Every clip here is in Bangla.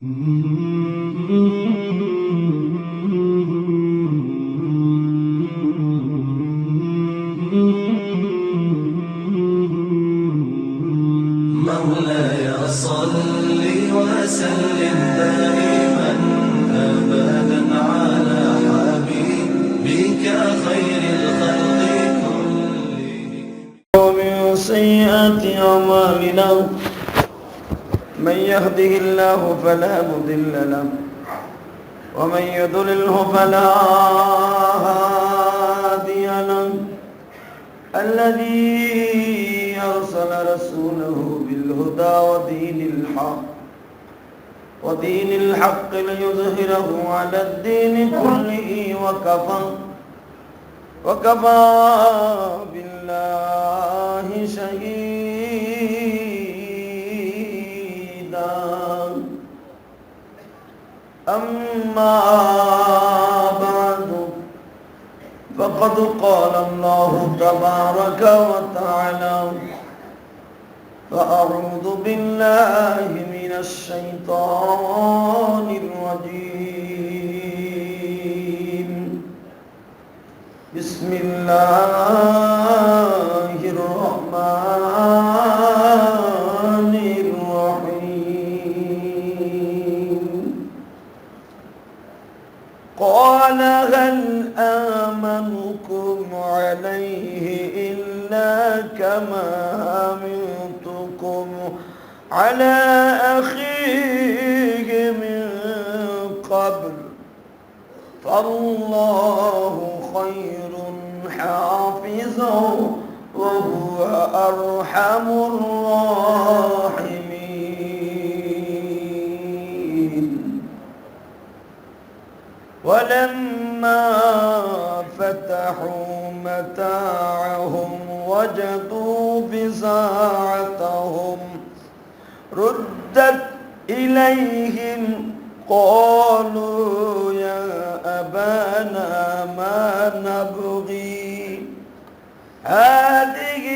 مولاي صل وسلم دائما أبدا على حبيبك خير الخلق كلهم. ومن سيئات أعمالنا من يهده الله فلا مضل له ومن يضلله فلا هادي له. الذي أرسل رسوله بالهدى ودين الحق ليظهره على الدين كله وكفى بالله شهيدا. أما بعد فقد قال الله تبارك وتعالى: فأعوذ بالله من الشيطان الرجيم. بسم الله الرحمن الرحيم. قال هل آمنكم عليه إلا كما أمنتكم على أخيه من قبل فالله خير حافظا وهو أرحم الراحمين. ولما فتحوا متاعهم وجدوا بضاعتهم ردت إليهم قالوا يا أبانا ما نبغي هذه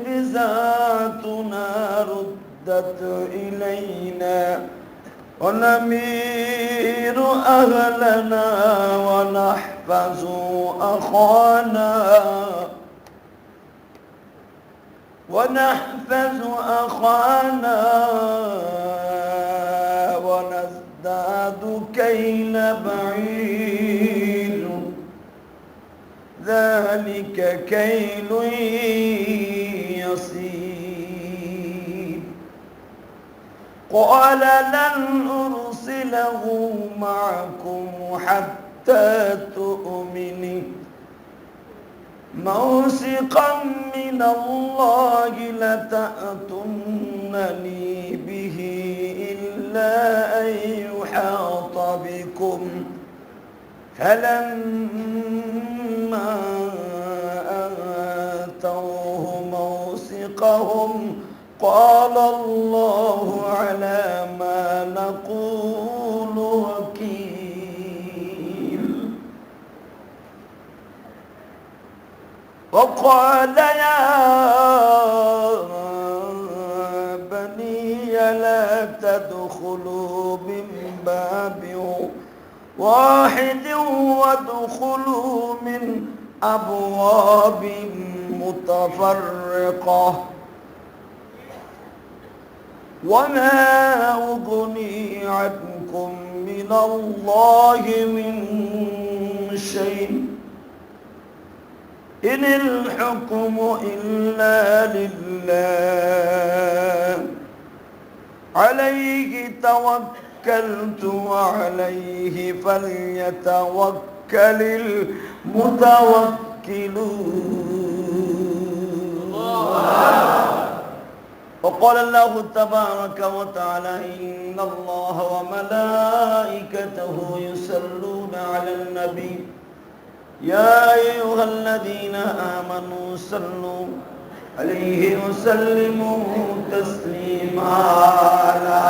بضاعتنا ردت إلينا ونمير أهلنا ونحفظ أخانا ونزداد كيل بعير ذلك كيل يسير. قال لن أرسله معكم حتى تؤمنوا موثقا من الله لتأتونني به إلا أن يحاط بكم. فلما آتوه موثقهم قال الله على ما نقول وكيل. وقال يا بني لا تدخلوا من باب واحد وادخلوا من أبواب متفرقة وما أغني عنكم من الله من شيء إن الحكم إلا لله عليه توكلت وعليه فليتوكل المتوكلون. وقال الله تبارك وتعالى: إن الله وملائكته يصلون على النبي يا أيها الذين آمنوا صلوا عليه وسلموا تسليما. لا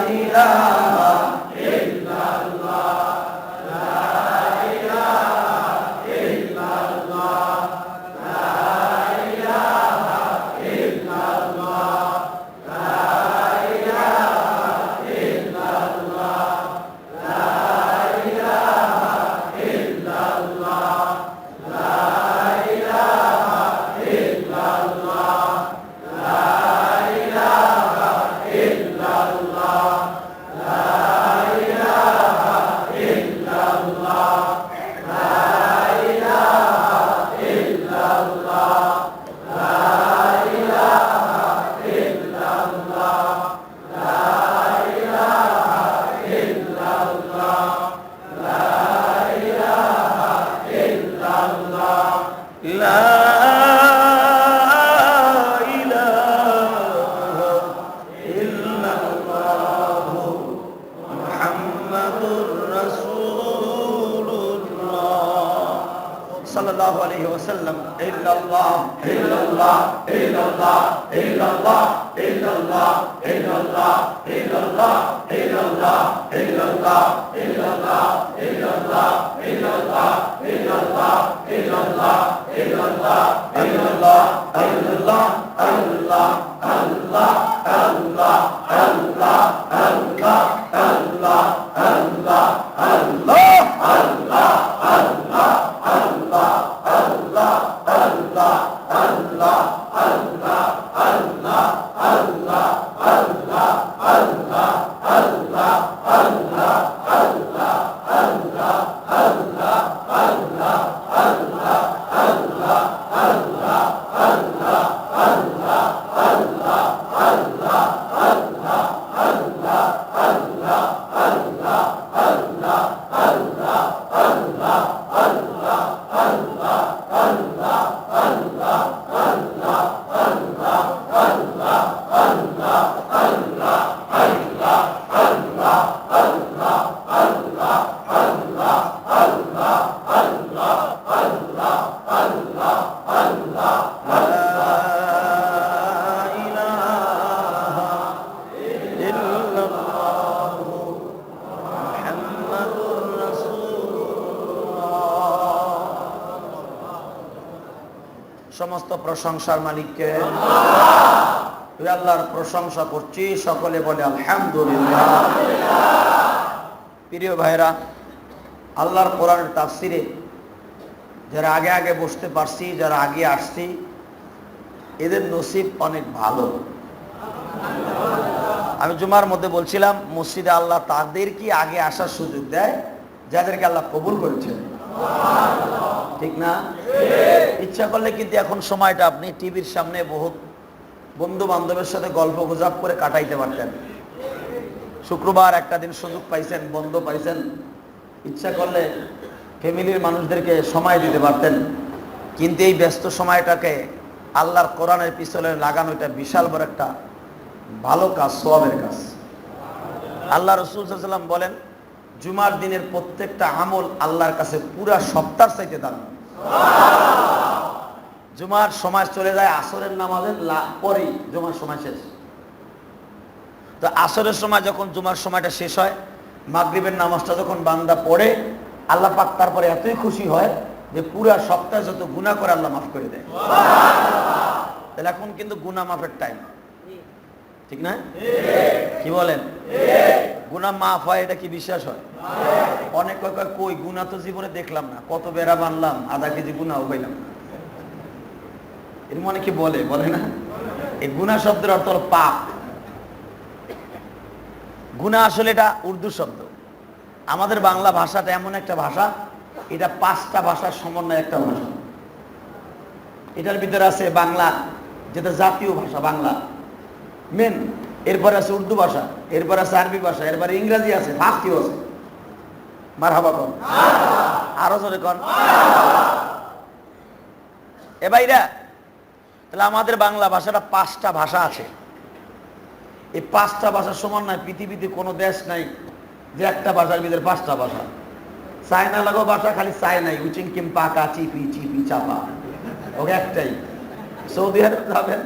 إله إلا الله لا إله إلا الله لا إله إلا الله لا إله إلا الله সাল্লাল্লাহু আলাইহি ওয়াসাল্লাম ইল্লাল্লাহ ইল্লাল্লাহ ইল্লাল্লাহ ইল্লাল্লাহ ইল্লাল্লাহ ইল্লাল্লাহ ইল্লাল্লাহ ইল্লাল্লাহ ইল্লাল্লাহ ইল্লাল্লাহ ইল্লাল্লাহ ইল্লাল্লাহ ইল্লাল্লাহ ইল্লাল্লাহ ইল্লাল্লাহ ইল্লাল্লাহ আল্লাহ আল্লাহ আল্লাহ আল্লাহ আল্লাহ আল্লাহ আল্লাহ আল্লাহ আল্লাহ আল্লাহ আল্লাহ সমস্ত প্রশংসার মালিককে আল্লাহ। আল্লাহর প্রশংসা করছি, সকলে বলে আলহামদুলিল্লাহ। প্রিয় ভাইরা, আল্লাহর কোরআনের তাফসিরে যারা আগে আগে বসতে পারছি, যারা আগে আসছি, এদের নসিব অনেক ভালো। আমি জুমার মধ্যে বলছিলাম, মসজিদে আল্লাহ তাদেরকে আগে আসার সুযোগ দেয় যাদেরকে আল্লাহ কবুল করেছেন, ঠিক না? ইচ্ছা করলে কিন্তু এখন সময়টা আপনি টিভির সামনে বহুত বন্ধু বান্ধবের সাথে গল্প গুজব করে কাটাইতে পারতেন। শুক্রবার একটা দিন সুযোগ পাইছেন, বন্ধ পাইছেন, ইচ্ছা করলে ফ্যামিলির মানুষদেরকে সময় দিতে পারতেন। কিন্তু এই ব্যস্ত সময়টাকে আল্লাহর কোরআনের পিছনে লাগানো এটা বিশাল বড় একটা ভালো কাজ, সওয়াবের কাজ। আল্লাহ রাসূল সাল্লাল্লাহু আলাইহি ওয়াসাল্লাম বলেন, জুমার দিনের প্রত্যেকটা আমল আল্লাহর কাছে পুরা সপ্তাহের চাইতে দাম। জুমার সময় চলে যায় আসরের নামাজের পরেই, জুমার সময় শেষ। তো আসরের সময় যখন জুমার সময়টা শেষ হয়, মাগরিবের নামাজটা যখন বান্দা পড়ে, আল্লাহ পাক তারপরে এতই খুশি হয় যে পুরা সপ্তাহে যত গুনাহ করে আল্লাহ মাফ করে দেয়। তাহলে এখন কিন্তু গুনাহ মাফের টাইম, ঠিক না? কি বলেন? গুনাহ মাফ হয়, এটা কি বিশ্বাস হয়? অনেক কই গুনাহ তো জীবনে দেখলাম না, কত বেড়া বানলাম, আধা কেজি গুনাহ পাইলাম না। এর মানে কি বলে না? এই গুনাহ শব্দের অর্থ হলো পাপ। গুনাহ আসলে এটা উর্দু শব্দ। আমাদের বাংলা ভাষাটা এমন একটা ভাষা, এটা 5টা ভাষার সমন্বয় একটা ভাষা। এটার ভিতরে আছে বাংলা, যেটা জাতীয় ভাষা বাংলা মেন, এরপরে আছে উর্দু ভাষা, এরপরে আছে আরবি ভাষা, এরপরে ইংরেজি আছে, ফার্সিও আছে। মারহাবা কোন, আরো জোরে কোন। এ ভাইরা, তাহলে আমাদের বাংলা ভাষাটা 5টা ভাষা আছে। এই 5টা ভাষার সমন্বয় পৃথিবীতে কোনো দেশ নাই যে একটা ভাষার ভিতরে 5টা ভাষা। চায়না লাগো ভাষা খালি চায়নাই, উচিং কিম পাকা চিপি চিপি চাপা, ওকে একটাই। সৌদি আরব যাবেন,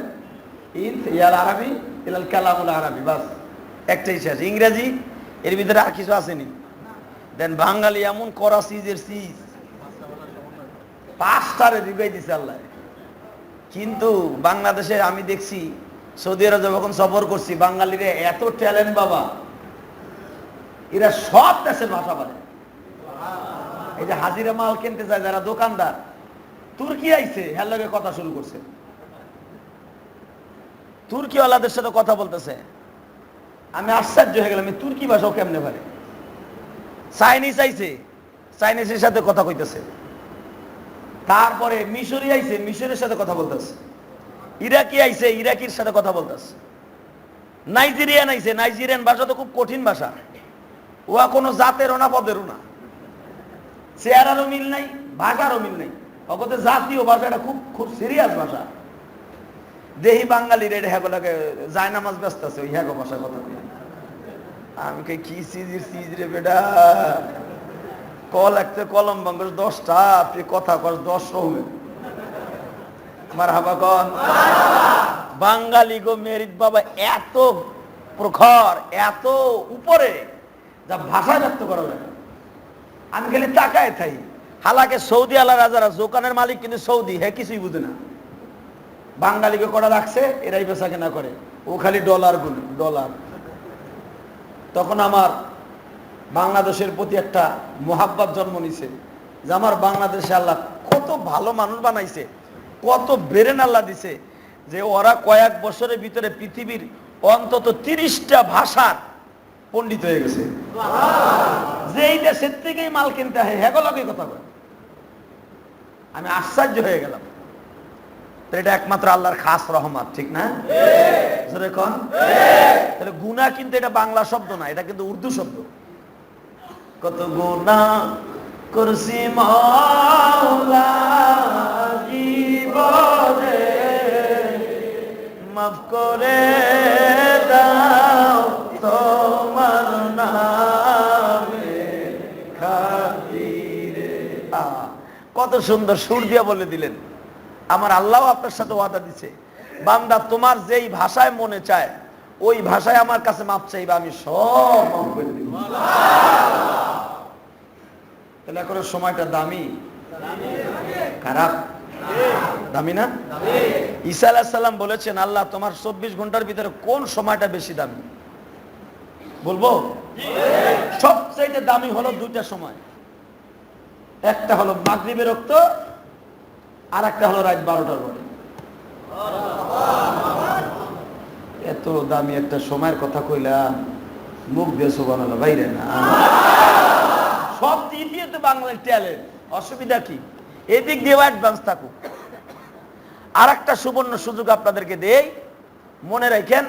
ইয়াল আরবি ইলাল কালামুল আরবি, বাস একটাই শেষ। ইংরেজি এর ভিতরে আর কিছু আসেনি। দেন বাঙালি এমন করা সিজের সিজ, 5টারে ঢুকাই দিছে আল্লাহ। কিন্তু বাংলাদেশে আমি দেখছি, সৌদি আরব যখন সফর করছি, বাঙালিরা এত ট্যালেন্ট বাবা, এরা সব দেশের ভাষা বলে। এই যে হাজিরা মাল কিনতে যায় যারা দোকানদার, তুর্কি আইছে, হ্যার লগে কথা শুরু করছে, তুর্কিওয়ালাদের সাথে কথা বলতেছে। আমি আশ্চর্য হয়ে গেলাম, তুর্কি ভাষাও কেমনে পারে। চাইনিজ আইছে, চাইনিজের সাথে কথা কইতেছে। তারপরে মিশরি আইছে, মিশরের সাথে কথা বলতেছে। ইরাকি আইছে, ইরাকির সাথে কথা বলতেছে। নাইজেরিয়ান আইছে, নাইজেরিয়ান ভাষা তো খুব কঠিন ভাষা। ওয়া কোনো জাতেরও না পদেরও না, চেহারারও মিল নাই, ভাষারও মিল নাই। অগতে জাতীয় ভাষাটা খুব খুব সিরিয়াস ভাষা। দেহি বাঙালির এটা হ্যাগোলাকে যায় নামাজ ব্যস্ত আছে ওই হ্যাগো ভাষার কথা বলি। আমি কে কি সিজির সিজ রে বেটা, কল একটা কলম বাঙ্গস 10টা, আপনি কথা কস 10 রকমের। আমার হাবা কন বাঙালি গো মেরিট বাবা এত প্রখর, এত উপরে যা ভাষা ব্যক্ত করা যায়। আমি খালি তাকায় থাই। হালাকে সৌদি আলা রাজারা, দোকানের মালিক কিন্তু সৌদি, হ্যাঁ কিছুই বুঝে না। বাঙালিকে করা রাখছে, এরাই বেচা কেনা করে, ও খালি ডলার গুলো ডলার। তখন আমার বাংলাদেশের প্রতি একটা মোহাব্বত জন্ম নিছে যে আমার বাংলাদেশে আল্লাহ কত ভালো মানুষ বানাইছে, কত বেরেন আল্লাহ দিছে, যে ওরা কয়েক বছরের ভিতরে পৃথিবীর অন্তত 30টা ভাষার পণ্ডিত হয়ে গেছে। যে এই দেশের থেকেই মাল কিনতে হয়, হ্যাগোলাকে কথা বলে। আমি আশ্চর্য হয়ে গেলাম। তো এটা একমাত্র আল্লাহর খাস রহমত, ঠিক না? তাহলে গুনাহ কিন্তু এটা বাংলা শব্দ না, এটা কিন্তু উর্দু শব্দ। কত গুনাহ করছি মাওলা জীবনে, মাফ করে দাও তোমার নামে খাতিরে। কত সুন্দর সুর দিয়া বলে দিলেন। আমার আল্লাহ আপনার সাথে ওয়াদা দিছে, বান্দা তোমার যেই ভাষায় মনে চায় ওই ভাষায় আমার কাছে মাপ চাইবা, আমি সব মাফ করে দিব। তাহলে এখন সময়টা দামি খারাপ? দামি না? ঈসা আলাইহিস সালাম বলেছেন, আল্লাহ তোমার 24 ঘন্টার ভিতরে কোন সময়টা বেশি দামি বলবো? সবচেয়ে দামি হলো 2টা সময়। একটা হলো মাগরিবের ওয়াক্ত, আর একটা হলো রাত 12টার পরে। এত দামি একটা সময়ের কথা কইলাম, মুখ দিয়ে সুবহানাল্লাহ বাইরে না। সব দিক দিয়ে তো বাংলার ট্যালেন্ট, অসুবিধা কি? এদিক দিয়ে অ্যাডভান্স থাকুক। আর একটা সুবর্ণ সুযোগ আপনাদেরকে দেই, মনে রাখেন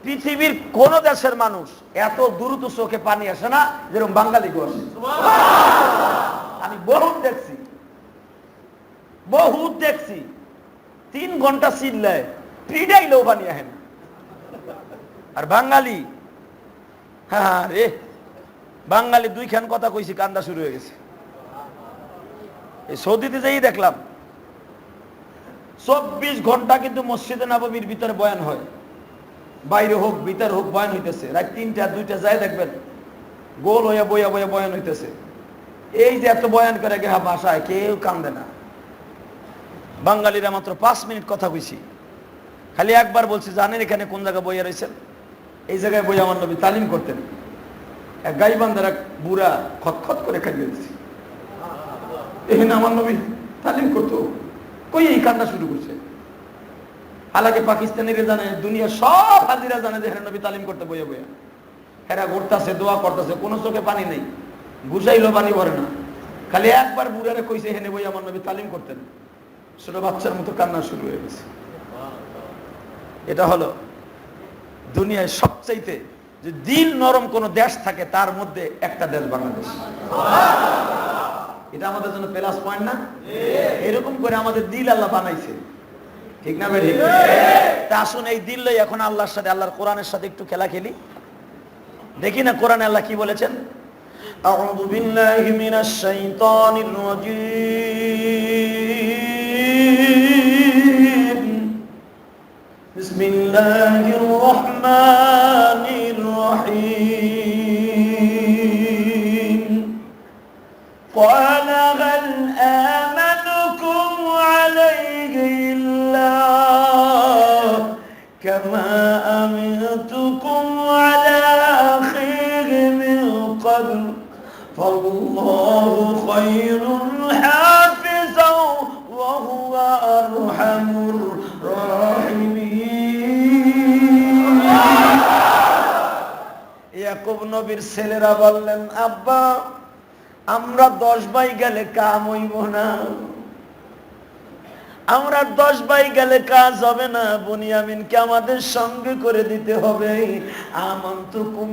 পৃথিবীর কোন দেশের মানুষ এত দ্রুত চোখে পানি আসে না যেরকম বাঙালি গো আসে। আমি বহুত দেখছি, বহুত দেখছি। 3 ঘন্টা চিল্লায় পিডাইলেও পানি আসে না। আর বাঙালি, হ্যাঁ রে বাঙালি 2খান কথা কইছি, কান্দা শুরু হয়ে গেছে। এই সৌদিতে যাই দেখলাম 24 ঘন্টা কিন্তু মসজিদে নববীর ভিতরে বয়ান হয়, বাইরে হোক ভিতরে হোক বয়ান হইতেছে। রাত 3টা 2টা যায় দেখবেন গোল হয়ে বইয়া বইয়া বয়ান হইতেছে। এই যে এত বয়ান করে গে ভাষায় কেউ কান্দে না। বাঙালিরা মাত্র 5 মিনিট কথা কইছি, খালি একবার বলছি জানেন এখানে কোন জায়গায় বইয়া রয়েছেন? এই জায়গায় বই আমার নবী তালিম করতেন। এক গাইবান্ধার এক বুড়া খতখত করে খাইয়ে দিচ্ছে, এখানে আমার নবী তালিম করতো। কই এই কান্না শুরু করছে। হালাকে পাকিস্তানিরা জানে, দুনিয়া সব হাজিরা জানে যে এখানে নবী তালিম করতে বইয়া বইয়া। এরা ঘুরতেছে, দোয়া করতেছে, কোনো চোখে পানি নেই, ঘুষাইলো পানি ভরে না। খালি একবার বুড়ারে কইছে এখানে বই আমার নবী তালিম করতেন, ছোট বাচ্চার মতো কান্না শুরু হয়ে গেছে। এটা হলো দুনিয়ায় সবচাইতে যে দিল নরম কোন দেশ থাকে তার মধ্যে একটা দেশ বাংলাদেশ। এটা আমাদের জন্য প্লাস পয়েন্ট না? এরকম করে আমাদের দিল আল্লাহ বানাইছে, ঠিক না ভাই? তা আসুন এই দিল লই এখন আল্লাহর সাথে, আল্লাহর কোরআনের সাথে একটু খেলা খেলি। দেখি না কোরআনে আল্লাহ কি বলেছেন। আউযু বিল্লাহি মিনাশ শাইতানির রাজীম, বিসমিল্লাহির রহমানির রহিম। قال هل آمنكم عليه إلا كما أمنتكم على أخيه من قبل فالله خير حافظا وهو أرحم الراحمين. ইয়াকুব নবীর ছেলেরা বললেন, আব্বা আমরা 10 ভাই গেলে কাম হইব না, আমরা 10 ভাই গেলে কাজ হবে না, বুনিয়ামিনকে আমাদের সঙ্গে করে দিতে হবে। আমানতুকুম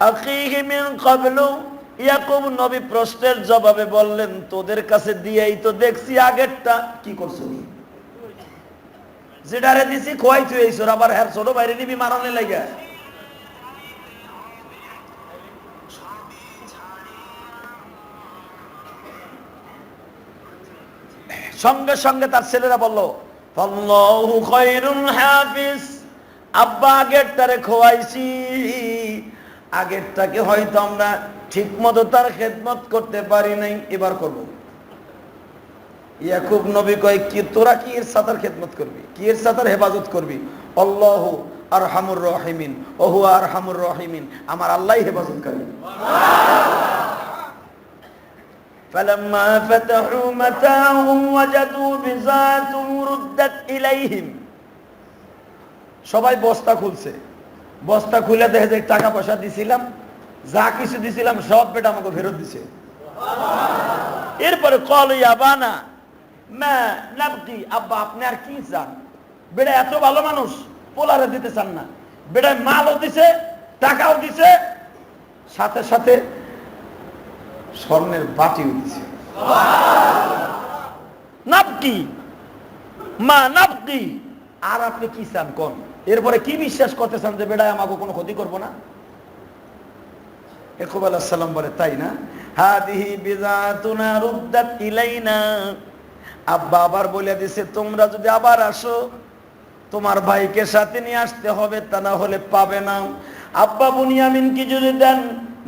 আখিহি মিন ক্বাবলু, ইয়াকুব নবী প্রশ্নের জবাবে বললেন, তোদের কাছে দিয়েই তো দেখছি আগেরটা কি করছো, যেটারে দিছি খোয়াই তুই এইছর, আবার হ্যাঁ ছোট বাইরে নিবি মারণে লাগা। সঙ্গে সঙ্গে তার ছেলেরা বলল, আল্লাহু খায়রুন হাফিজ, আব্বা আগেরটারে খোয়াইছি, আগেরটাকে হয়তো আমরা ঠিক মতো তার খেদমত করতে পারি নাই, এবার করব। ইয়াকুব নবী কয়, কি তোরা কি এর সাতার খেদমত করবি, কি এর সাতার হেফাজত করবি? আল্লাহু আরহামুর রাহিমিন ওয়া হুয়া আরহামুর রাহিমিন, আমার আল্লাহই হেফাজত করেন। فلما فتحوا متاعهم وجدوا بضاعتهم ردت إليهم, সবাই বস্তা খুলছে, বস্তা খুলে দেখে যে টাকা পয়সা দিছিলাম, যা কিছু দিছিলাম সব বেটা আমাকে ফেরত দিছে। এরপরে কল ইয়াবানা মা নাবকি, আব্বা আপনি আর কি চান, বেটা এত ভালো মানুষ, পোলারে দিতে চান না, বেটায় মালও দিছে টাকাও দিছে, সাথে সাথে স্বর্ণের বাটিও দিছে। নাবকি মা নাবকি, আর আপনি কি চান কোন? এরপরে কি বিশ্বাস করতে চান যে বেড়ায় আমাকে কোনো ক্ষতি করবো না? ইয়াকুব আলাইহিস সালাম বলে, তাই না? হাদিহি বিজাতুনা রুদ্দাত ইলাইনা, আব্বা আবার বলে দিছে, তোমরা যদি আবার আসো তোমার ভাইকে সাথে নিয়ে আসতে হবে, তা না হলে পাবে না। আব্বা বুনিয়ামিন কি যদি দেন,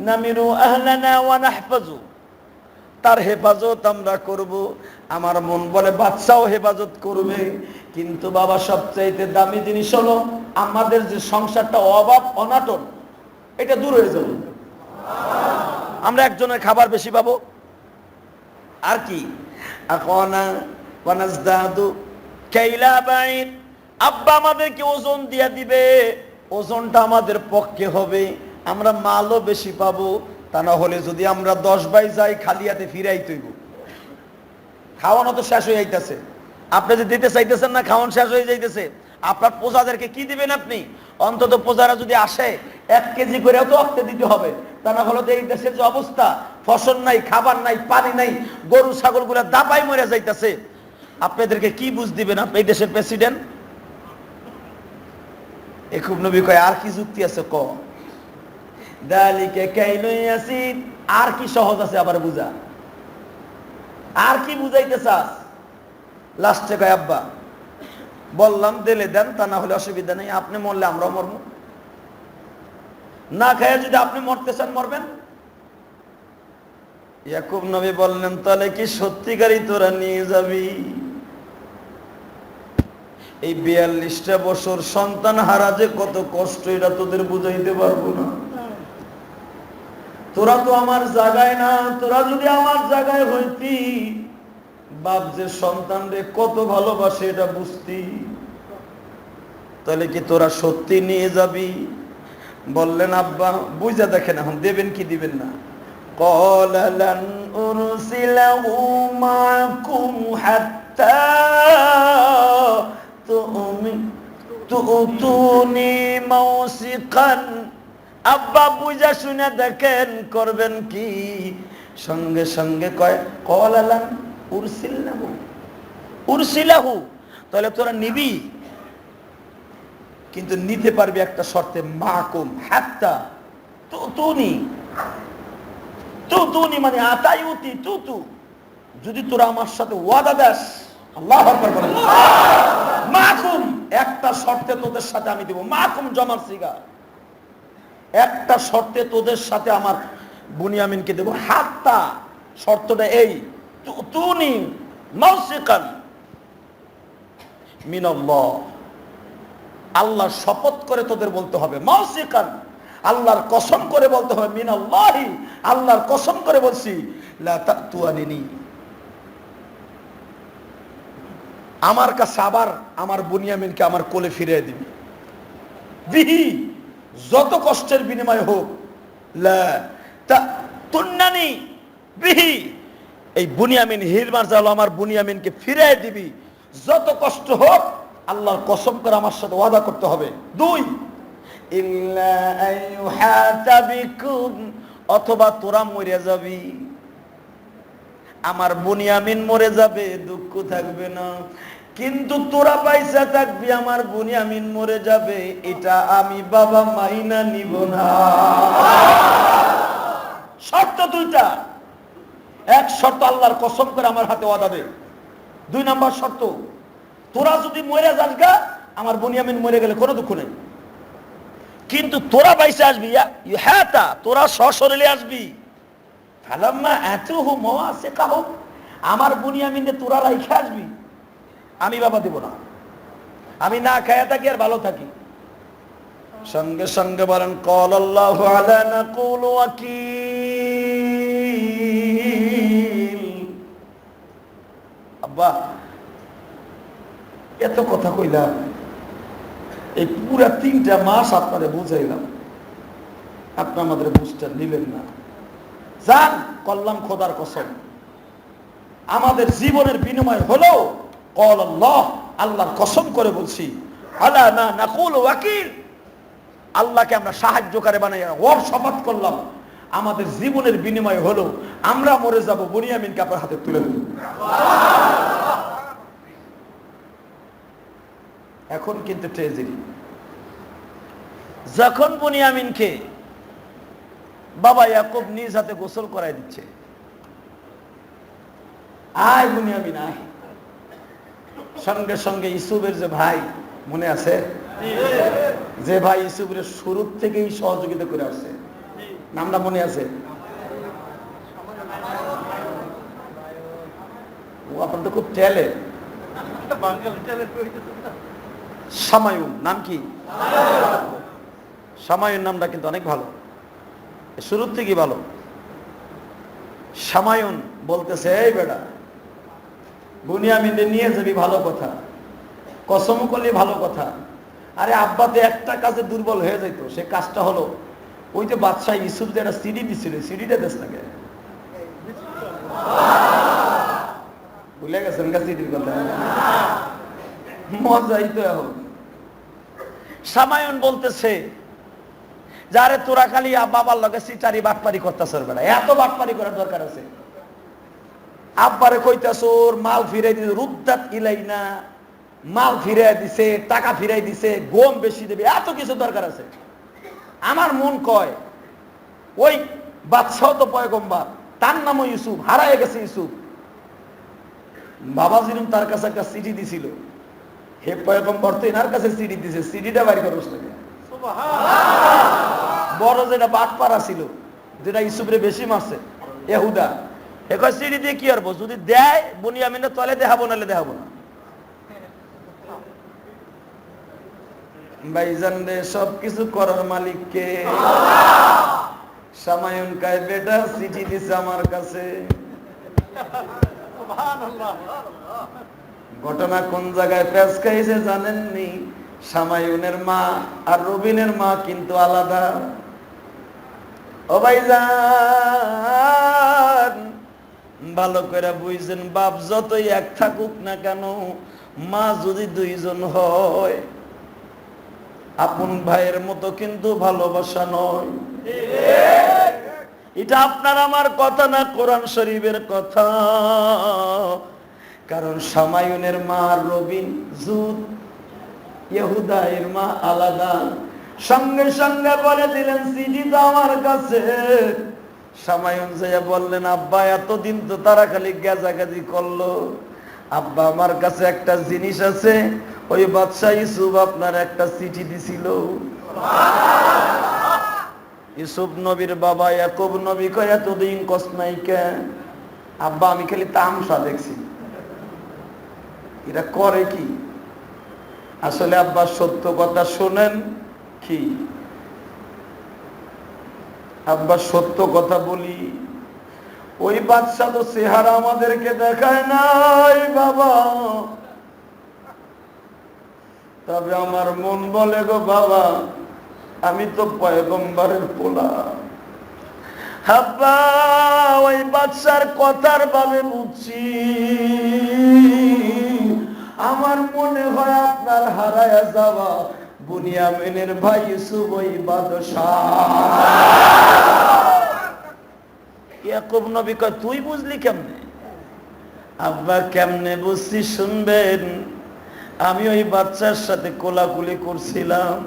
নামিরু আহলানা ওয়া নাহফাজু, তার হেফাজত আমরা করব। আমার মন বলে বাচ্চাও হেফাজত করবে, কিন্তু বাবা সবচাইতে দামি জিনিস হলো আমাদের যে সংসারটা অভাব অনাটন, এটা দূর হয়ে যাবে, আমরা একজনের খাবার বেশি পাবো। আর কি আকানা ওয়ানাজদাদু কাইলা বাইন, আব্বা আমাদেরকে ওজন দিয়ে দিবে, ওজনটা আমাদের পক্ষে হবে, আমরা মালও বেশি পাবো। তা না হলে যদি আমরা 10 ভাই যাই খালি হাতে ফিরাই তৈব, খাওয়ানো তো শেষ হয়ে যাইতেছে, আপনি যে দিতে চাইতেছেন না, খাওয়ান শেষ হয়ে যাইতেছে, আপনার প্রজাদেরকে কি দিবেন আপনি? অন্তত প্রজারা যদি আসে 1 কেজি করেও তো অক্তে দিতে হবে, তা না হলে তো এই দেশের যে অবস্থা, ফসল নাই, খাবার নাই, পানি নাই, গরু ছাগল গুলা দাপাই মরে যাইতেছে, আপনাদেরকে কি বুঝ দিবেন আপনি এই দেশের প্রেসিডেন্ট? ইয়াকুব নবী কয়, আর কি যুক্তি আছে ক? দালিকা কাইলুন ইয়াসির, আর কি সহজ আছে আবার বুঝা, আর কি বুঝাইতে চাস? লাস্টে কয়, আব্বা বললাম দিলে দেন, তা না হলে অসুবিধা নেই, আপনি মরলে আমরাও মরব, না খায় যদি আপনি মরতে চান মরবেন। ইয়াকুব নবী বললেন, তাহলে কি সত্যিকারই তোরা নিয়ে যাবি? এই 42টা বছর সন্তান হারা যে কত কষ্ট, এটা তোদের বুঝাইতে পারবো না। তোরা তো আমার জায়গায় না, তোরা যদি আমার জায়গায় হইতি, বাপ যে সন্তান রে কত ভালোবাসে এটা বুঝতি, তাহলে কি তোরা সত্যি নিয়ে যাবি? বললেন, আব্বা বুঝা দেখেন এখন দেবেন কি দিবেন না। ক্বালা লান উরসিলাহু মাআকুম হাত্তা তুতুনি মাওসিকান, আব্বা বুঝা শুনে দেখেন করবেন কি? সঙ্গে সঙ্গে কয়, ক্বালা লান উরসিলাহু, উরসিলাহু, তাহলে তোরা নিবি, কিন্তু নিতে পারবি একটা শর্তে, মাকুম হাত্তা তুতুনি, তুতুনি মানে আতায়ুতি তুতু, যদি তোরা আমার সাথে ওয়াদা দেস, আল্লাহু আকবার বলেন, মাকুম একটা শর্তে তোদের সাথে আমি দেব, মাকুম জমার সিগা, একটা শর্তে তোদের সাথে আমার বুনিয়ামিনকে দেব, হাত্তা শর্তটা এই, তুতুনি মাওসিকান মিনাল্লাহ, আল্লাহর শপথ করে তোদের বলতে হবে, মাওসিকান আল্লাহর কসম করে বলতে হবে, মিনাল্লাহি আল্লাহর কসম করে বলছি, লা তাতুয়ানি, আমার কাছে আবার আমার বুনিয়ামিনকে আমার কোলে ফিরিয়ে দিবি, বিহি যত কষ্টের বিনিময় হোক, লা তুন্নানি বিহি, এই বুনিয়ামিন হিরমার জাল আমার বুনিয়ামিনকে ফিরিয়ে দিবি, যত কষ্ট হোক আল্লাহর কসম করে আমার সাথে ওয়াদা করতে হবে। 2, ইল্লা আইয়ুহাতা বিকুম, অথবা তোরা মরে যাবি, আমার বুনিয়ামিন মরে যাবে, দুঃখ থাকবে না, কিন্তু তোরা পয়সা থাকবি, আমার বুনিয়ামিন মরে যাবে, এটা আমি বাবা মাইনা নিব না। শর্ত 2টা। এক শর্ত, আল্লাহর কসম করে আমার হাতে ওয়াদা দে। 2 নাম্বার শর্ত, তোরা যদি মরে যাস গা, আমার বুনিয়ামিন মরে গেলে কোনো দুঃখ নেই, কিন্তু তোরা পয়সা আসবি, ইউহাতা, তোরা সশরীরে আসবি, ফালাম্মা আতুহু মাওয়াসিকাহু, আমার বুনিয়ামিনে তোরা রাইখা আসবি, আমি বাবা দেব না, আমি না খায়া থাকি আর ভালো থাকি। সঙ্গে সঙ্গে বলেন ক্বালাল্লাহু আলা নাকুলু ওয়াকিল। আব্বা এত কথা কইলাম, এই পুরা 3টা মাস আপনারে বুঝাইলাম, আপনি আমাদের বুঝটা নিলেন না। জান কল্লাম খোদার কসম, আমাদের জীবনের বিনিময় হলো ক্বালাল্লাহ, আল্লাহর কসম করে বলছি, আলা না নাকুলু ওয়াকিল, আল্লাহকে আমরা সাহায্যকারী বানাইয়া ওর শপথ করলাম, আমাদের জীবনের বিনিময় হলো আমরা মরে যাব, বুনিয়ামিনকে আপনার হাতে তুলে দেব। এখন কিন্তু ট্রেজেডি, যখন বুনিয়ামিনকে বাবা ইয়াকুব নিজ হাতে গোসল করাই দিচ্ছে, আয় বুনিয়ামিন আয়, সঙ্গে সঙ্গে ইউসুফের যে ভাই মনে আছে, যে ভাই ইউসুফের শুরু থেকেই সহযোগিতা করে আসছে, নামটা মনে আছে? ও আপনার তো খুব ট্যালেন্ট। সামায়ুন নাম কি? সামায়ুন নামটা কিন্তু অনেক ভালো, শুরুর থেকে ভালো। সামায়ুন বলতেছে, এই বেটা বুনিয়ামিনকে নিয়ে যাবি, ভালো কথা, কসম করলি ভালো কথা। আরে আব্বাতে একটা কাজে দুর্বল হয়ে যেত, সে কাজটা হলো ওই যে বাদশাহ ইউসুফ যে একটা সিডি দিছিল, সিডিটা দেশ লাগে, ভুলে গেছেন গা সিডির কথা, মজাই তো এখন। সামায়ুন বলতেছে, যারে তোরা খালি বাবার লগে সিটারি বাটপারি করতেছ, বেটা এত বাটপারি করার দরকার আছে? আব্বারে কইতাছ ওর মাল ফিরাই দিছে, রুদ্দাত ইলাইনা, মাল ফিরাই দিছে, টাকা ফিরাই দিছে, গম বেশি দেবে, এত কিছু দরকার আছে? আমার মন কয় ওই বাদশাহ তো পয়গম্বর, তার নামও ইউসুফ, হারায় গেছে ইউসুফ, বাবা জিরুম তার কাছে একটা চিঠি দিছিল, হে পয়গম্বর তো এনার কাছে চিঠি দিছে, চিঠিটা বাড়ি করস নাকি? বড় যেটা বাটপাড়া ছিল, যেটা ইউসুফরে বেশি মারছে, ইহুদা, এখন চিঠি দিয়ে কি করবো? যদি দেয় বুনিয়ামিনের তলে দেখাবো, নাহলে দেখাবো না। ভাইজান রে, সবকিছু করার মালিক কে? সামায়ুন কায় বেটা চিঠি দিছে আমার কাছে। ঘটনা কোন জায়গায় প্যাঁচ খাইছে জানেননি? সামায়ুনের মা আর রবিনের মা কিন্তু আলাদা। ও ভাইজান ভালো করে বুঝছেন, বাপ যতই এক থাকুক না কেন, মা যদি 2 জন হয়, আপন ভাইয়ের মতো কিন্তু ভালোবাসা নয়। এটা আপনার আমার কথা না, কোরআন শরীফের কথা। কারণ সামায়ুনের মা আর রবিন জুদ, ইহুদা এর মা আলাদা। সঙ্গে সঙ্গে বলে দিলেন চিঠি তো আমার কাছে। সামায়ুন যাইয়া বললেন, আব্বা এতদিন তো তারা খালি গেজাগাজি করলো, আব্বা আমার কাছে একটা জিনিস আছে, ওই বাদশাহ ইউসুফ আপনার একটা চিঠি দিছিল। ইউসুফ নবীর বাবা ইয়াকুব নবী কয়, এতদিন কস নাই কেন? আব্বা আমি খালি তামসা দেখছি, এটা করে কি? আসলে আব্বা সত্য কথা শোনেন কি? আব্বা সত্য কথা বলি, ওই বাদশাহ তো চেহারা আমাদেরকে দেখায় নাই বাবা, তবে আমার মন বলে গো বাবা, আমি তো পয়গম্বরের পোলা। আব্বা ওই বাদশার কথার ভাবে বুঝছি, আমার মনে হয় আপনার হারায়া যাওয়া বুনিয়ামিনের ভাই ইউসুফ ওই বাদশাহ। ইয়াকুব নবী কয় তুই বুঝলি কেমনে? আব্বা কেমনে বুঝছি শুনবেন, আমি ওই বাচ্চার সাথে কোলাকুলি করছিলাম।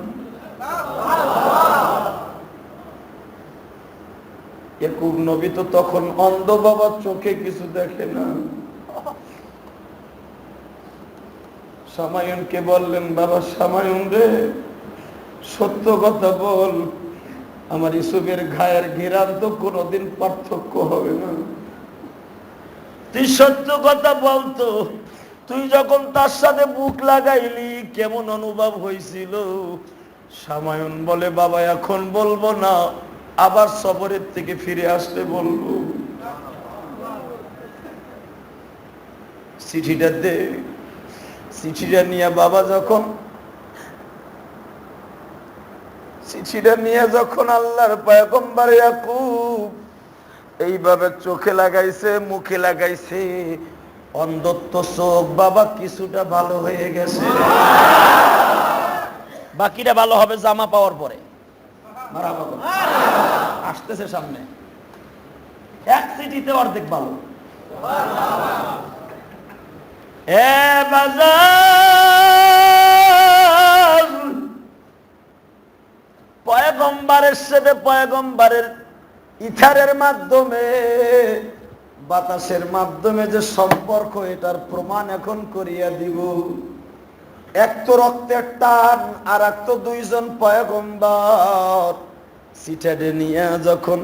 ইয়াকুব নবী তো তখন অন্ধ বাবা, চোখে কিছু দেখে না। সামায়ুনকে বললেন, বাবা সামায়ুন রে, সত্য কথা বল, আমার ইউসুফের ঘায়ের ঘিরান তো কোনোদিন পার্থক্য হবে না। তুই সত্য কথা বলতো, তুই যখন তার সাথে বুক লাগাইলি কেমন অনুভব হয়েছিল? সামায়ুন বলে, বাবা এখন বলবো না, আবার সফরের থেকে ফিরে আসলে বলবো। চিঠিটা দে। চিঠিটা নিয়ে বাবা যখন আল্লাহর পয়গম্বর ইয়াকুব এইভাবে চোখে লাগাইছে, মুখে লাগাইছে, অন্ধত্ব চোখ বাবা কিছুটা ভালো হয়ে গেছে। বাকিটা ভালো হবে জামা পাওয়ার পরে। আসতেছে সামনে, এক চিঠিতে অর্ধেক ভালো। পয়গম্বরের সাথে পয়গম্বরের ইথারের মাধ্যমে, বাতাসের মাধ্যমে যে সম্পর্ক, এটার প্রমাণ এখন করিয়া দিব। এক তো রক্তের টান, আর এক তো দুইজন পয়গম্বর। সিটাডে নিয়ে যখন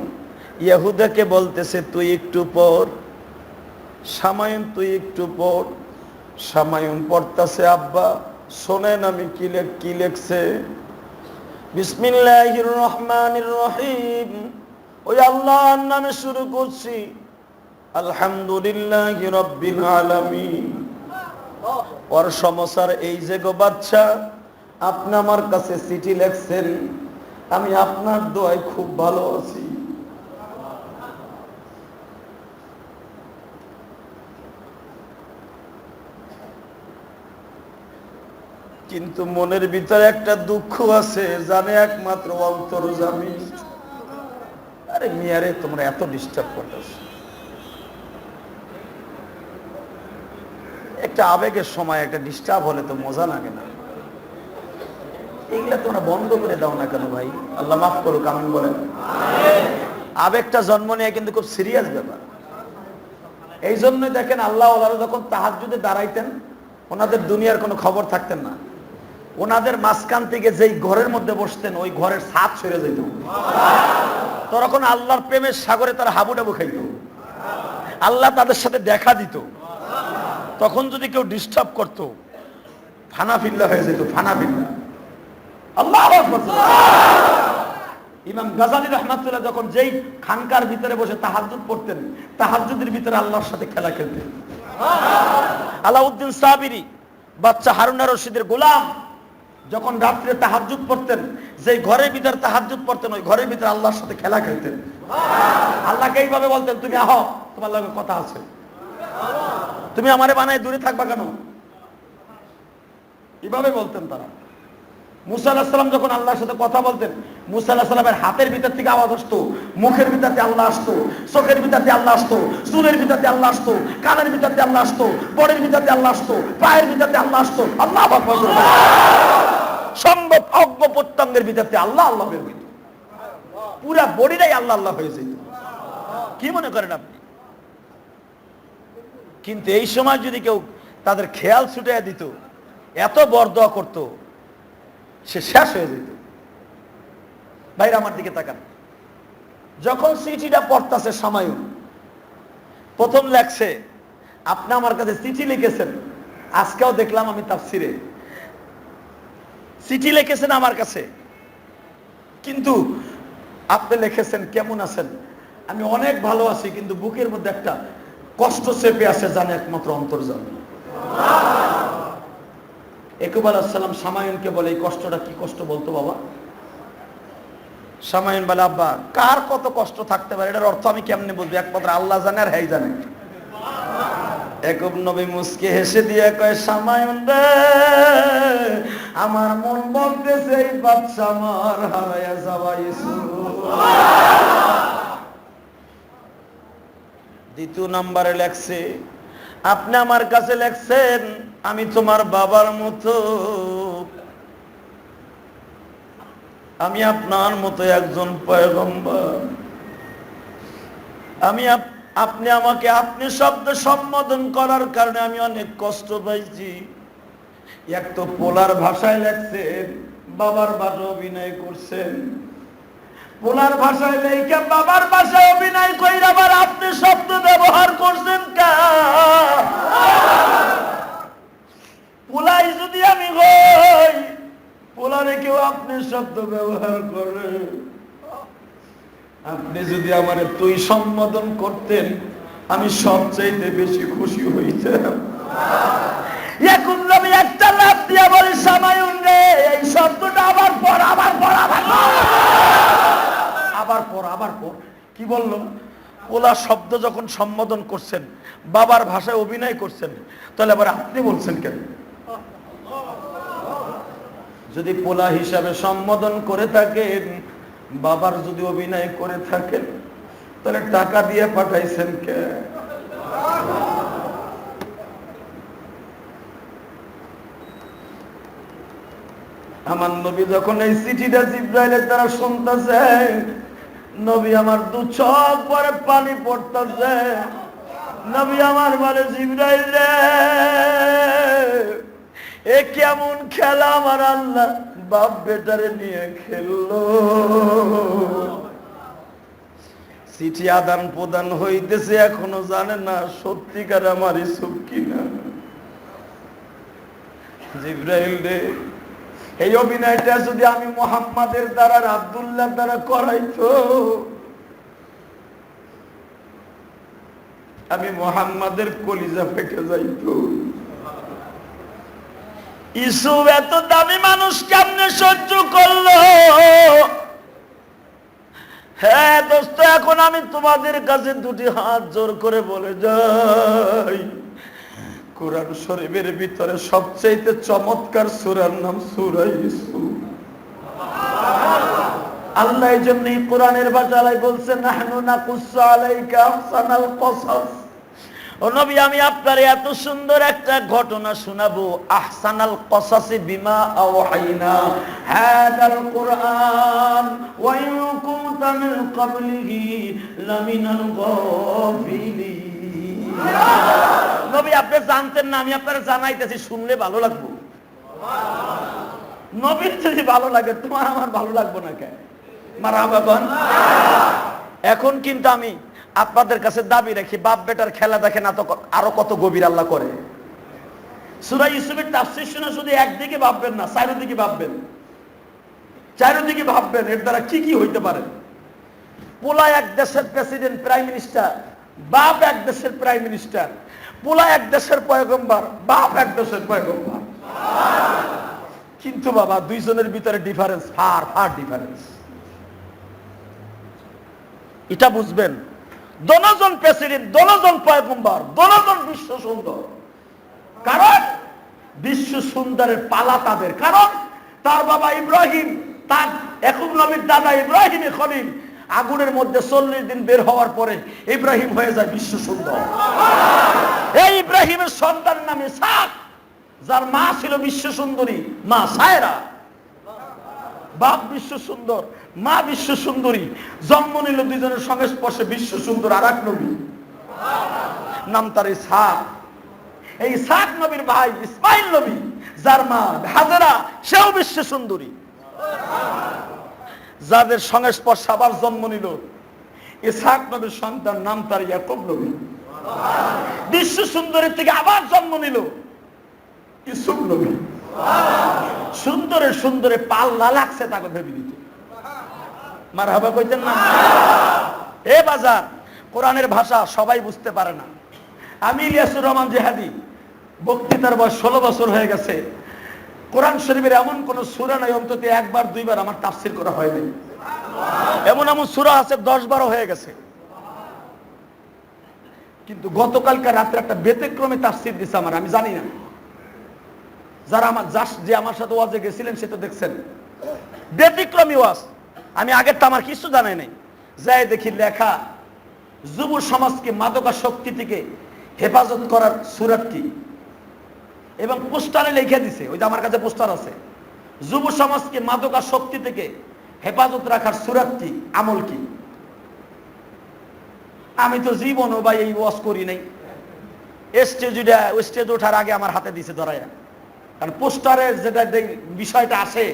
ইহুদাকে বলতেছে তুই একটু পড়, সামায়ুন তুই একটু পড়। সামায়ুন পড়তাছে, আব্বা শোনেন আমি কি লেখছে। বিসমিল্লাহির রহমানির রহিম, ওই আল্লাহর নামে শুরু করছি, আলহামদুলিল্লাহি রাব্বিল আলামিন। ওর সমস্যার এই যে গো বাচ্চা, আপনি আমার কাছে চিঠি লেখছেন, আমি আপনার দোয়ায় খুব ভালো আছি। কিন্তু মনের ভিতরে একটা দুঃখ আছে, জানে একমাত্র অন্তর্যামী। আরে মিয়ারে, তোমরা এত ডিস্টার্ব করতেছ। একটা আবেগের সময় একটা ডিস্টার্ব হলে তো মজা লাগে না। এগুলা তোমরা বন্ধ করে দাও না কেন ভাই? আল্লাহ মাফ করুক, আমিন বলেন। আবেগটা জন্ম নিয়ে কিন্তু খুব সিরিয়াস ব্যাপার। এই জন্যই দেখেন আল্লাহ ওনারা যখন তাহাজ্জুদে দাঁড়াইতেন, ওনাদের দুনিয়ার কোনো খবর থাকতেন না। ওনাদের মাঝখান থেকে যেই ঘরের মধ্যে বসতেন, ওই ঘরের ছাদ সরে যেত। তখন আল্লাহর প্রেমের সাগরে তারা হাবুডাবু খাইত। আল্লাহ তাদের সাথে দেখা দিত। তখন যদি কেউ ডিস্টার্ব করতো, ফানাফিল্লা হয়ে যেত, ফানাফিল্লা। আল্লাহু আকবার। ইমাম গাজালি রাহমাতুল্লাহ যখন যেই খানকার ভিতরে বসে তাহাজ্জুদ পড়তেন, তাহাজ্জুদের ভিতরে আল্লাহর সাথে খেলা খেলতেন। আলাউদ্দিন সাবিরি বাচ্চা হারুন আর রশিদের গোলাম যখন রাত্রে তাহাজ্জুদ পড়তেন, যেই ঘরের ভিতরে তাহাজ্জুদ পড়তেন, ওই ঘরের ভিতরে আল্লাহর সাথে খেলা খেলতেন। আল্লাহকে এইভাবে বলতেন, তুমি আহ, তোমার লগে কথা আছে, তুমি আমারে বানায় দূরে থাকবা কেন? এভাবে বলতেন তারা। মুসা আলাইহিস সালাম যখন আল্লাহর সাথে কথা বলতেন, মুসা আলাইহিস সালামের হাতের ভিতর থেকে আওয়াজ আসতো, মুখের ভিতর দিয়ে আল্লাহ আসতো, চোখের ভিতর দিয়ে আল্লাহ আসতো, চুলের ভিতর দিয়ে আল্লাহ আসতো, কানের ভিতর দিয়ে আল্লাহ আসতো, বডির ভিতর দিয়ে আল্লাহ আসতো, পায়ের ভিতর দিয়ে আল্লাহ আসতো। আল্লাহু আকবার। সম্ভব অজ্ঞ প্রত্যঙ্গের ভিতর দিয়ে আল্লাহ আল্লাহ বের হইত। পুরা বডিটাই আল্লাহ আল্লাহ হয়ে যেত। কি মনে করেন আপনি? কিন্তু এই সময় যদি কেউ তাদের খেয়াল ছুটাইয়া দিত, এত বরদোয়া করতো, সে শেষ হয়ে যেত। ভাইরা আমার দিকে তাকান। যখন চিঠিটা পড়তাছে সামায়ুন, প্রথম লেখছে, আপনি আমার কাছে চিঠি লিখেছেন। আজকেও দেখলাম আমি তাফসিরে চিঠি লিখেছেন আমার কাছে, কিন্তু আপনি লিখেছেন কেমন আছেন? আমি অনেক ভালো আছি, কিন্তু বুকের মধ্যে একটা কষ্ট চেপে আছে, জানে একমাত্র অন্তর্যামী। ইয়াকুব আলাইহিস সালাম সামায়ুনকে বলে, এই কষ্টটা কি কষ্ট বলতো বাবা? সামাইন বলে আব্বা কার কত কষ্ট থাকতে পারে এটার অর্থ আমি কেমনে বুঝবো, একমাত্র আল্লাহ জানে আর হেই জানে। একুব নবী মুস্কি হেসে দিয়ে কয় সামাইন রে আমার মন বলতেছে এই বাচ্চা আমার হারাইয়া যাবাইছো। দ্বিতীয় নম্বরে লেখছে আপনি আমার কাছে লেখছেন আমি তোমার বাবার মতো, আমি আপনার মতো একজন পয়গম্বর, আমি আপনি আমাকে আপনি শব্দ সম্বোধন করার কারণে আমি অনেক কষ্ট পাইছি। এক তো পোলার ভাষায় লেখছেন, বাবার ভাষায় অভিনয় করছেন, পোলার ভাষায় লেখা বাবার ভাষায় অভিনয় কইরা আবার আপনি শব্দ ব্যবহার করছেন কা? পোলাই যদি আমি হই, পোলারে কেউ আপনি শব্দ ব্যবহার করে, আপনি যদি আমারে তুই সম্বোধন করতেন আমি সবচাইতে বেশি খুশি হইতাম। এখন আমি একটা লাভ দিয়া বলি সামায়ুন রে এই শব্দটা আবার পর আবার পর আবার আবার পর আবার পর। কি বললো? পোলা শব্দ যখন সম্বোধন করছেন, বাবার ভাষায় অভিনয় করছেন, তাহলে আবার আপনি বলছেন কেন? যদি পোলা হিসাবে সম্বোধন করে থাকেন, বাবার যদি অভিনয় করে থাকেন, তাহলে টাকা দিয়ে পাঠাইছেন কে? আমার নবী যখন এই চিঠিটা জিবরাইলের দ্বারা শুনতেছে, নবী আমার দু চোখ পরে পানি পড়তেছে। নবী আমার বলে জিবরাইল রে এ কেমন খেলা আমার আল্লাহ বাপ বেটারে নিয়ে খেললো। চিঠি আদান প্রদান হইতেছে, এখনো জানে না সত্যিকার আমার ইসুফ কিনা। জিবরাইল রে এই অভিনয়টা যদি আমি মুহাম্মাদের দ্বারা আব্দুল্লাহ দ্বারা করাইতো, আমি মুহাম্মাদের কলিজা ফেটে যাইতো। ইসুফ এত দামি মানুষ কেমনে সহ্য করলো? হ্যাঁ দোস্ত, এখন আমি তোমাদের কাছে দুটি হাত জোর করে বলে যাই, কোরআন শরীফের ভিতরে সবচেয়ে চমৎকার সূরার নাম সূরা ইউসুফ। আল্লাহ এই জন্যই কোরআনের ভাষায় বলছেন নাহনু নাকুসু আলাইকা আহসানাল কসাস। ও নবী আমি আপনার এত সুন্দর একটা ঘটনা শোনাবো, আহসানাল কসাসি বিমা আওহাইনা হাদাল কুরআন ওয়া ইন কুনতা মিন ক্বাবলিহি লামিনাল গাফিলিন। নবী আপনি জানতেন না, আমি আপনারা জানাইতেছি, শুনলে ভালো লাগবে। নবীর যদি ভালো লাগে তোমার আমার ভালো লাগবে না কেন? মারহাবা বল। এখন কিন্তু আমি আপনাদের কাছে দাবি রাখি, বাপ বেটার খেলা দেখে না তো আরো কত গভীর আল্লাহ করে। সূরা ইউসুফের তাফসীর শুনে শুধু একদিকে ভাববেন না, চারিদিকে ভাববেন, চারিদিকে ভাববেন এর দ্বারা কি কি হইতে পারে। পোলা এক দেশের প্রেসিডেন্ট প্রাইম মিনিস্টার, বাপ এক দেশের প্রাইম মিনিস্টার, পোলা এক দেশের পয়গম্বর, বাপ এক দেশের পয়গম্বর। কিন্তু বাবা দুইজনের ভিতরে ডিফারেন্স, ফার ফার ডিফারেন্স। এটা বুঝবেন, দোনোজন প্রেসিডেন্ট, দোনোজন পয়গম্বর, দোনোজন বিশ্ব সুন্দর। কারণ বিশ্ব সুন্দরের পালা তাদের, কারণ তার বাবা ইব্রাহিম, তার ইয়াকুব নবীর দাদা ইব্রাহিম খলিল আগুনের মধ্যে 40 দিন বের হওয়ার পরে ইব্রাহিম হয়ে যায় বিশ্ব সুন্দর। এই ইব্রাহিমের সন্তান নামে ইসহাক, যার মা ছিল বিশ্ব সুন্দরী মা সায়রা। বাপ বিশ্ব সুন্দর, মা বিশ্ব সুন্দরী, জন্ম নিল দুইজনের সংস্পর্শে বিশ্ব সুন্দর আর এক নবী, নাম তার ইসহাক। এই ইসহাক নবীর ভাই ইসমাইল নবী, যার মা হাজেরা সেও বিশ্ব সুন্দরী, যাদের সংস্পর্শে আবার জন্ম নিল ইসহাক নবীর সন্তান, নাম তার ইয়াকুব নবী। বিশ্ব সুন্দরীর থেকে আবার জন্ম নিল ইউসুফ নবী। সুন্দরে সুন্দরে পাল্লা লাগছে তাকে ভেবে দিতে। মারহাবা কইতেন না? এ বাজার কোরআনের ভাষা সবাই বুঝতে পারে না। আমি ইলিয়াসুর রহমান জিহাদি, বক্তৃতার বয়স 16 বছর হয়ে গেছে। কোরআন শরীফের এমন কোন সূরা নাই অন্তত একবার দুইবার আমার তাফসীর করা হয়নি। এমন এমন সূরা আছে 10-12 হয়ে গেছে। কিন্তু গতকালকে রাত্রে একটা ব্যতিক্রমী তাফসীর দিছে আমি জানি না, যারা যে আমার সাথে ওয়াজে গেছিলেন সে তো দেখছেন ব্যতিক্রমী ওয়াজ। আমি আগের তো আমার কিছু জানাই নাই, যাই দেখি লেখা যুব সমাজকে মাদকাসক্তি থেকে হেফাজত করার সূরা কি, এবং পোস্টারে লিখে দিছে, ওই যে আমার কাছে পোস্টার আছে, যুব সমাজকে মাদকাসক্তি থেকে হেফাজত রাখার সূরা কি, আমল কি। আমি তো জীবনও ভাই এই ওয়াজ করি নাই। স্টেজ ওঠার আগে আমার হাতে দিছে ধরাইয়া, কারণ পোস্টারে যেটা বিষয়টা আসে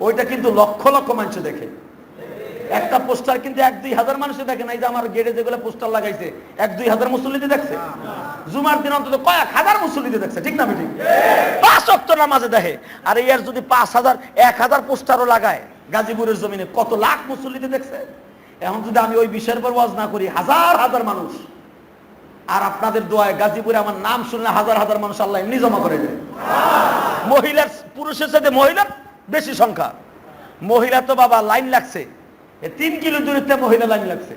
ওইটা কিন্তু লক্ষ লক্ষ মানুষ দেখে। একটা পোস্টার কিন্তু 1-2 হাজার মানুষ দেখে না। এই যে আমার গেটে যেগুলো পোস্টার লাগাইছে 1-2 হাজার মুসল্লিতে দেখছে, জুমার দিন অন্তত কয়েক হাজার মুসল্লিতে দেখছে, ঠিক না বেঠিক? 5 ওয়াক্ত নামাজে দেখে। আর এর যদি 5,000-1,000 পোস্টারও লাগায় গাজীপুরের জমিনে, কত লাখ মুসল্লিতে দেখছে। এখন যদি আমি ওই বিষয়ের পর ওয়াজ না করি, হাজার হাজার মানুষ, আর আপনাদের দোয়ায় গাজীপুরে আমার নাম শুনলে হাজার হাজার মানুষ আল্লাহ এমনি জমা করে দেয়। মহিলার পুরুষের সাথে মহিলার বেশি সংখ্যা। মহিলা তো বাবা লাইন লাগছে, 3 কিলো দূরত্বে মহিলা লাইন লাগছে।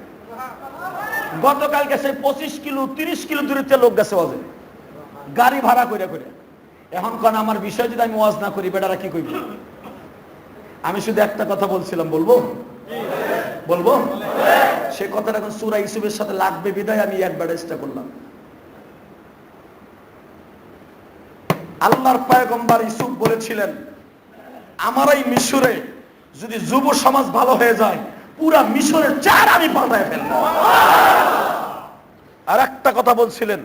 গতকালকে সেই 25 কিলো 30 কিলো দূরত্বে লোক গেছে ওয়াজে, গাড়ি ভাড়া করে করে। এখন কোন আমার বিষয় যদি আমি ওয়াজ না করি বেটারা কি কইবে? আমি শুধু একটা কথা বলছিলাম, বলবো সে কথাটা এখন সূরা ইউসুফের সাথে লাগবে বিধায় আমি অ্যাডভার্টাইজটা করলাম। আল্লাহর পয়গম্বর ইউসুফ বলেছিলেন, আমার এই মিশরে যদি যুব সমাজ ভালো হয়ে যায়, পুরা মিশরের চার আমি পাল্টায় ফেলবো। আর একটা কথা বলছিলেন,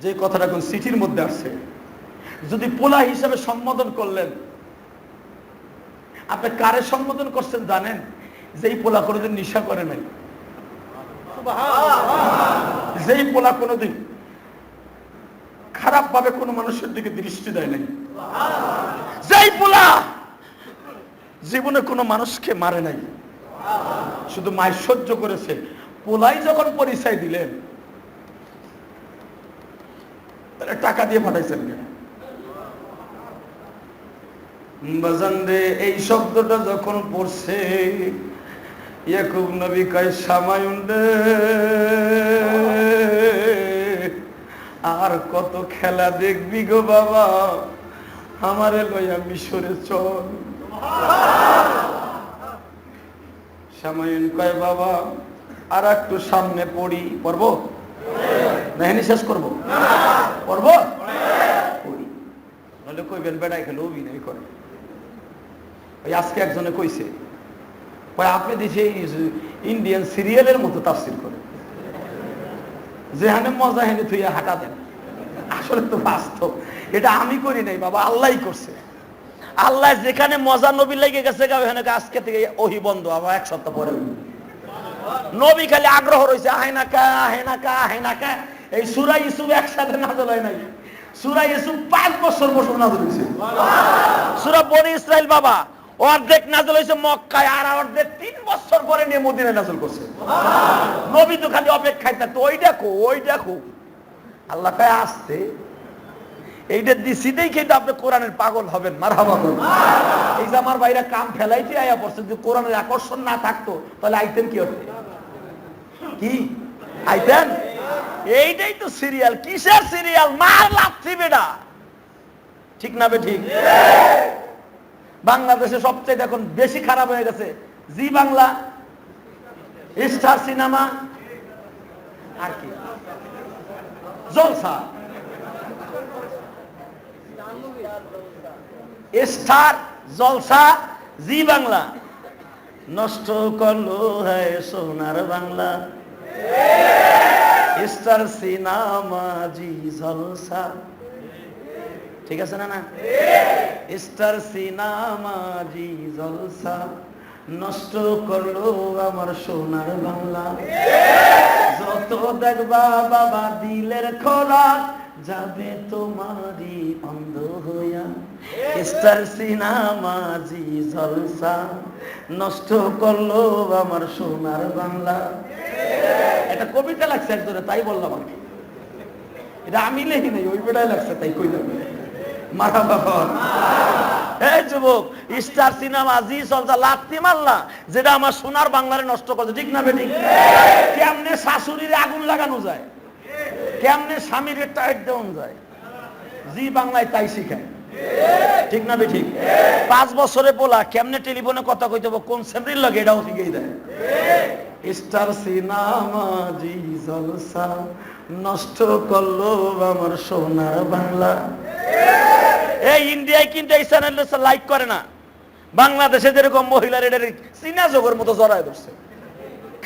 যে কথাটা এখন চিঠির মধ্যে আসছে, যদি পোলা হিসাবে সম্বোধন করলেন, আপনি কারে সম্বোধন করছেন জানেন? যেই পোলা কোনোদিন নেশা করে নাই, যেই পোলা কোনোদিন খারাপ ভাবে কোনো মানুষের দিকে দৃষ্টি দেয় নাই, যেই পোলা জীবনে কোনো মানুষকে মারে নাই, শুধু মায়ের সহ্য করেছে। পোলাই যখন পরিচয় দিলেন, টাকা দিয়ে পাঠাইছেন কেন? বাজান রে, এই শব্দটা যখন পড়ছে, ইয়াকুব নবী কয় সামায়ুন রে, আর কত খেলা দেখবি গো বাবা, আমারে লইয়া মিশরে চল। সামায়ুন কয় বাবা আর একটু সামনে পড়ি, পড়বো নাহিনী শেষ করবো, পড়বো পড়ি, নাহলে কইবেন বেড়াই খেলে অভিনয় করে। ওই আজকে একজনে কইছে, আপনি দিছে ইন্ডিয়ান সিরিয়ালের মতো তাফসীর করে, যেখানে মজা হেনে থুইয়া হাঁটা দেন। আসলে তো বাস্তব, এটা আমি করি নাই বাবা, আল্লাহই করছে। আল্লাহ যেখানে মজা নবী লেগে গেছে আজকে থেকে ওহি বন্ধ, আবার 1 সপ্তাহ পরে নবী খালি আগ্রহ রয়েছে, আহেনাকা আহেনাকা আহেনাকা। এই সূরা ইউসুফ একসাথে নাযিল হয় নাই, সূরা ইউসুফ 5 বছর নাযিল হয়েছে। সূরা বনী ইসরাইল বাবা অর্ধেক নাযিল হয়েছে মক্কায়, আর অর্ধেক 3 বছর পরে নিয়ে মদিনায় নাযিল করছে। নবী তো খালি অপেক্ষায় থাকতো, ওই দেখো আল্লাহ কয় আসতে। এইটা দিছিতেই কিন্তু আপনি কোরআনের পাগল হবেন। মারহাবা করুন। এই যে আমার ভাইরা কাম ফেলাইতে আয়া পড়ছে, যদি কোরআনের আকর্ষণ না থাকতো তাহলে আইতেন কি হতো? কি আইতেন? এইটাই তো সিরিয়াল। কিসের সিরিয়াল? মার লাচ্ছি বেটা, ঠিক না বে ঠিক? বাংলাদেশে সবচেয়ে এখন বেশি খারাপ হয়ে গেছে জি বাংলা, স্টার সিনেমা, আর কি জলসা, স্টার জলসা জি বাংলা নষ্ট করলো হ্যায় সোনার বাংলা। স্টার সিনেমা জি জলসা, ঠিক আছে না? স্টার সিনেমা জি জলসা নষ্ট করলো আমার সোনার বাংলা। যত দেখবা বাবা দিলের খোরাক যাবে তোমারই অন্ধ হইয়া। স্টার সিনেমা জি জলসা নষ্ট করলো আমার সোনার বাংলা। এটা কবিতা লাগছে একজনে, তাই বললাম আর কি। এটা আমি লেখি নাই, ওই বেটাই লাগছে, তাই কইলাম। মারা বাবা এই যুবক, স্টার সিনেমা জি চলছে, লাত্তি মারলা, যেটা আমার সোনার বাংলারে নষ্ট করছে, ঠিক না বেঠিক? কেমনে শাশুড়ির আগুন লাগানো যায়, কেমনে স্বামীর টাইট দেওয়া যায়, জি বাংলায় তাই শিখায়, ঠিক না বেঠিক? 5 বছরে বলা কেমনে টেলিফোনে কথা কইতে হবে, কোন সেমরির লাগে, এটাও শিখেই দেয়। স্টার সিনেমা জি জলসা নষ্ট করলো আমার সোনার বাংলা। এই ইন্ডিয়ায় কিন্তু এই চ্যানেল লাইক করে না, বাংলাদেশে যেরকম মহিলার এদের চীনা জগের মতো জড়ায় ধরছে,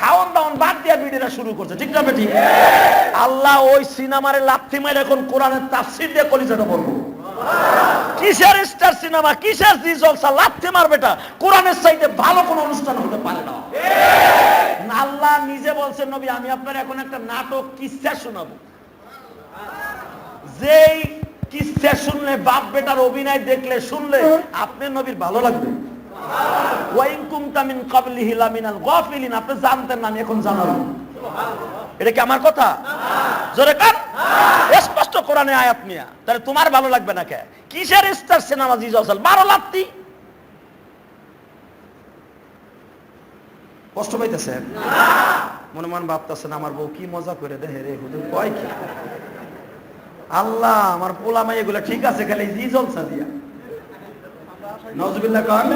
খাওয়ান দাওয়ান বাদ দিয়া ভিডিওটা শুরু করছে, ঠিক না বেঠিক? আল্লাহ ওই সিনেমারে লাথি মাইরা এখন কোরআনের তাফসীর দিয়ে কলিজাটা বলবো। কিসের স্টার সিনেমা, কিসের জি জলসা, লাথি মারবেটা, কোরআনের চাইতে ভালো কোন অনুষ্ঠান হতে পারে না। আল্লাহ নিজে বলছেন, নবী আমি আপনার এখন একটা নাটক কিসসা শোনাবো, যেই কিসসা শুনলে, বাপ বেটার অভিনয় দেখলে শুনলে আপনি নবীর ভালো লাগবে। ওয়াইন কুনতা মিন ক্বাবলিহি লামিনাল গাফিলিন, আপনি জানতেন না, আমি এখন জানালাম। এটা কি আমার কথা? জোরে কান, স্পষ্ট কোরআনে আয়াত নিয়া, তাহলে তোমার ভালো লাগবে না কে? কিসের স্টার সিনেমা জি জলসা, 12 লাত্তি। কষ্ট পাইতেছেন? মনে মনে ভাবতেছেন আমার বউ কি মজা করে দেহে রে, হুজুর কয় কি? আল্লাহ, আমার পোলা মাই এগুলা ঠিক আছে, খালি জি জলসা দিয়া। নাউজুবিল্লাহ কান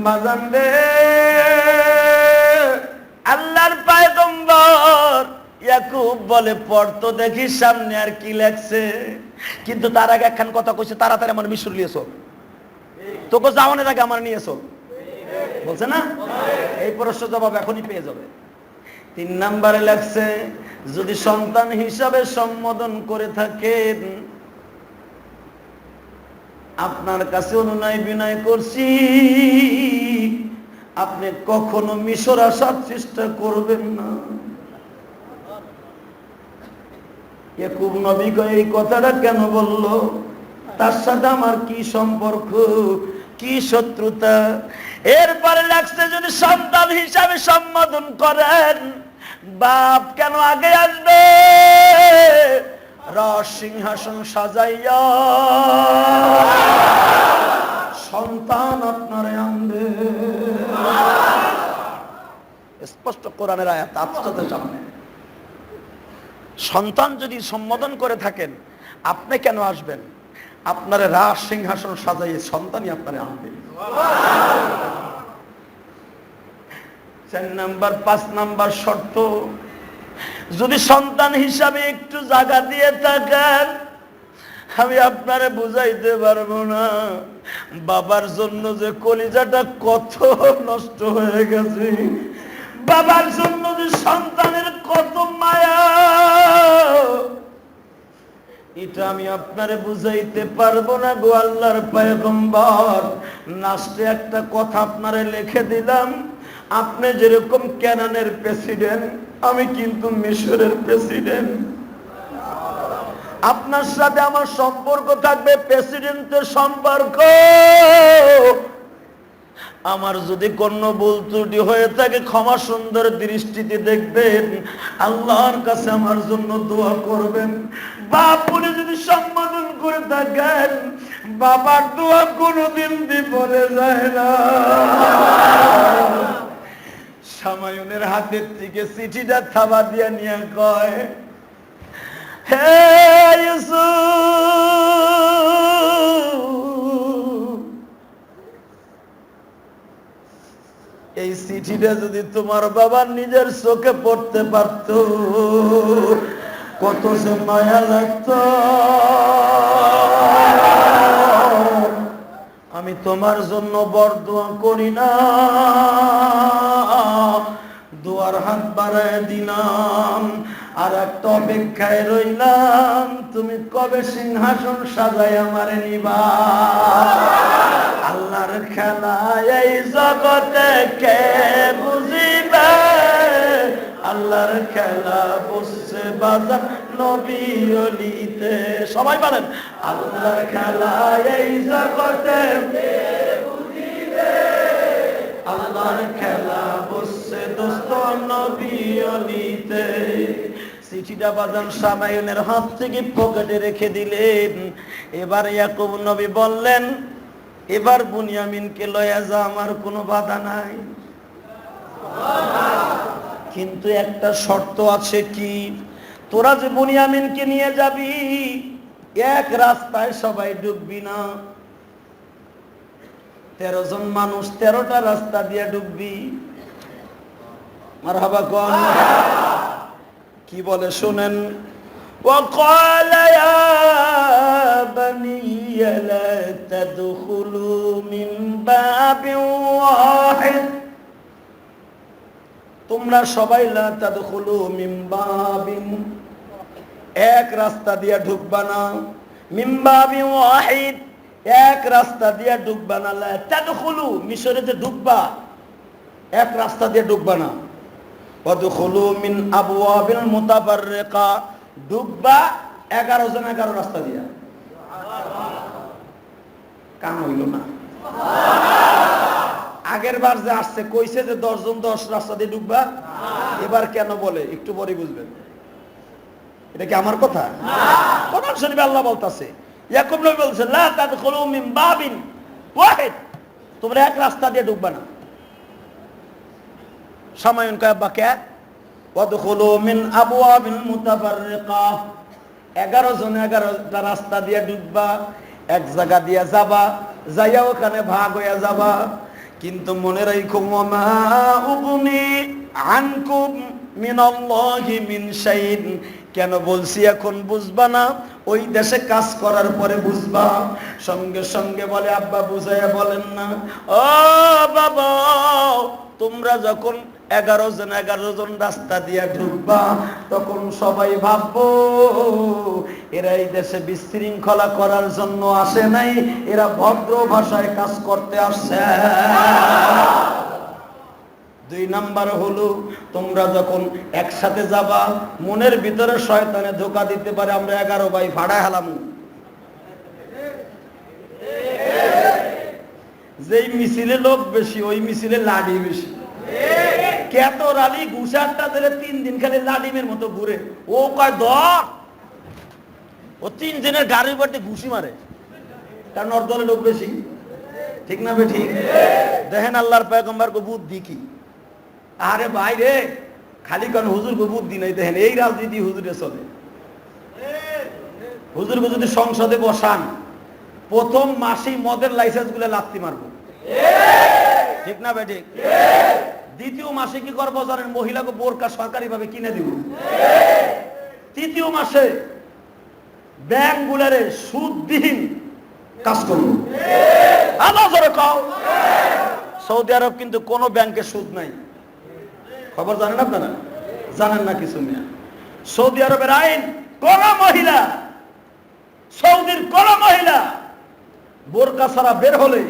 বাজান রে, আল্লাহর পয়গম্বর ইয়াকুব বলে পড়তো দেখি সামনে আর কি লেখছে, কিন্তু তার আগে একখান কথা কইছে, তাড়াতাড়ি আমার মিশর নিয়েছো, তোকে যাওয়ানোর আগে আমার নিয়েছো, বলছে না? এই প্রশ্ন জবাব এখনই পেয়ে যাবে। 3 নম্বরে লেখছে, যদি সন্তান হিসাবে সম্বোধন করে থাকেন, আপনার কাছে অনুনয় বিনয় করছি, আপনি কখনো মিশর আসার চেষ্টা করবেন না। ইয়াকুব নবী এই কথাটা কেন বলল? তার সাথে আমার কি সম্পর্ক, কি শত্রুতা? এরপরে লাগছে, যদি সন্তান হিসাবে সম্বোধন করেন, বাপ কেন আগে আসবে? রাজ সিংহাসন সাজাইয়া সন্তান আপনারে আনবে। স্পষ্ট কোরআনের আয়াত আপনাদের সামনে। সন্তান যদি সম্বোধন করে থাকেন, আপনি কেন আসবেন? আপনার রাজ সিংহাসন সাজাইয়ে সন্তানই আপনারে আনবে। 4 নাম্বার 5 নাম্বার শর্ত, যদি সন্তান হিসাবে একটু জায়গা দিয়ে থাকেন, আমি আপনারে বুঝাইতে পারবো না বাবার জন্য যে কলিজাটা কত নষ্ট হয়ে গেছে, বাবার জন্য যে সন্তানের কত মায়া, এটা আমি আপনারে বুঝাইতে পারবো না গো আল্লাহর পয়গম্বর। লাস্টে একটা কথা আপনারে লিখে দিলাম, আপনি যেরকম কেনানের প্রেসিডেন্ট, আমি কিন্তু মিশরের প্রেসিডেন্ট। আপনার সাথে আমার সম্পর্ক থাকবে প্রেসিডেন্টের সম্পর্ক। আমার যদি কোনো ভুল ত্রুটি হয়ে থাকে ক্ষমা সুন্দর দৃষ্টিতে দেখবেন, আল্লাহর কাছে আমার জন্য দোয়া করবেন। বাপুরে যদি সম্বোধন করে থাকেন, বাবার দোয়া কোনোদিন বিফলে যায় না। সামায়ুনের হাতের থেকে চিঠিটা থাবা দিয়া নিয়ে কয়, হে ইউসুফ, এই চিঠিটা যদি তোমার বাবার নিজের চোখে পড়তে পারত, কত সে মায়া লাগত। আমি তোমার জন্য বরদোয়া করি না, দোয়ার হাত বাড়ায় দিলাম, আর একটা অপেক্ষায় রইলাম, তুমি কবে সিংহাসন সাজায় আমারে নিবা। আল্লাহর খেলা এই জগতে কে বুঝিবে, আল্লাহর খেলা বসছে বাজার নবী ওলিতে। সবাই বলেন, আল্লাহর খেলা এই জগতে কে বুঝিবে, আল্লাহর খেলা বসছে দোস্ত নবী ওলিতে। চিঠিটা বাজান সামায়ুনের হাত থেকে পকেটে রেখে দিলেন। এবার ইয়াকুব নবী বললেন, এবার বুনিয়ামিনকে লয়া যা, আমার কোনো বাধা নাই, কিন্তু একটা শর্ত আছে। কি? তোরা যে বুনিয়ামিনকে নিয়ে যাবি, এক রাস্তায় সবাই ঢুকবি না, 13 জন মানুষ 13টা রাস্তা দিয়ে ঢুকবি। মারহাবা কোন? কি বলে শুনেন, وقال يا بني لا تدخلوا من باب واحد, তোমরা সবাই লা তাদখুলু মিন বাবিন, এক রাস্তা দিয়ে ঢুকবা না, মিন বাবিন ওয়াহিদ, এক রাস্তা দিয়ে ঢুকবা না, লা তাদখুলু, মিশরে যে ঢুকবা এক রাস্তা দিয়ে ঢুকবা না, ওয়াদখুলু মিন আবওয়াবিল মুতাফাররিকা, ঢুকবা 11 জন 11 রাস্তা দিয়া। কাম হইল না। আগের বার যে আসছে কইছে যে 10 জন 10 রাস্তা দিয়ে ঢুকবা, এবার কেন বলে একটু পরে বুঝবেন। এটা কি আমার কথা? কোরআন শরীফে আল্লাহ বলতাছে, ইয়াকুব নবী বলছে লা তাদখুলু মিন বাবিন ওয়াহিদ, তোমরা এক রাস্তা দিয়ে ঢুকবা না। সামায়ুন কয় বাকে ওয়াদখুলু মিন আবওয়াবিল মুতাফাররিকা, 11 জন 11টা রাস্তা দিয়ে ঢুকবা, এক জায়গা দিয়ে যাবা, যাইয়া ওখানে ভাগ হইয়া যাবা। কিন্তু মনে রাখো, ওয়ামা উগনি আনকুম মিনাল্লাহি মিন শাইইন, কেন বলছি এখন বুঝবা না, ওই দেশে কাজ করার পরে বুঝবা। সঙ্গে সঙ্গে বলে, আব্বা বুঝাইয়া বলেন না। ও বাবা, তোমরা যখন 11 জন 11 জন রাস্তা দিয়া ঢুকবা, তখন সবাই ভাববো এরা এই দেশে বিশৃঙ্খলা করার জন্য আসে নাই, এরা ভদ্র ভাষায় কাজ করতে আসছে। 2 নাম্বার হলো, তোমরা যখন একসাথে যাবা, মনের ভিতরে শয়তানে ধোঁকা দিতে পারে, আমরা 11 ভাই ভাড়া হেলাম, যেই মিছিলে লোক বেশি ওই মিছিলে লাডি বেশি। কেত রালি ঘুষারটা ধরে 3 দিন খালি লাডিমের মতো ঘুরে, ও কয় ধর, ও 3 দিনের গাড়ির বাড়িতে ঘুষি মারে, কারণ ওর দলে লোক বেশি। ঠিক না বেঠিক? দেখেন আল্লাহর পয়গম্বর কো বুদ্ধি কি। আরে ভাই রে, খালি কোন হুজুর কো বুদ্ধি নাই। দেখেন এই রাজনীতি হুজুরে চলে। হুজুর কো যদি সংসদে বসান, প্রথম মাসেই মদের লাইসেন্স গুলো লাত্তি মারবো। ঠিক না বেঠিক? দ্বিতীয় মাসে কি করবো জানেন? মহিলাকে বোরকা সরকারি ভাবে কিনে দিব। তৃতীয় মাসে ব্যাংক গুলারে সুদবিহীন কাজ করবো। সৌদি আরব কিন্তু কোন ব্যাংকে সুদ নাই, খবর জানেন আপনারা? জানেন না কিছু মিয়া? সৌদি আরবের আইন, কোন মহিলা, সৌদির কোন মহিলা বোরকা ছাড়া বের হলে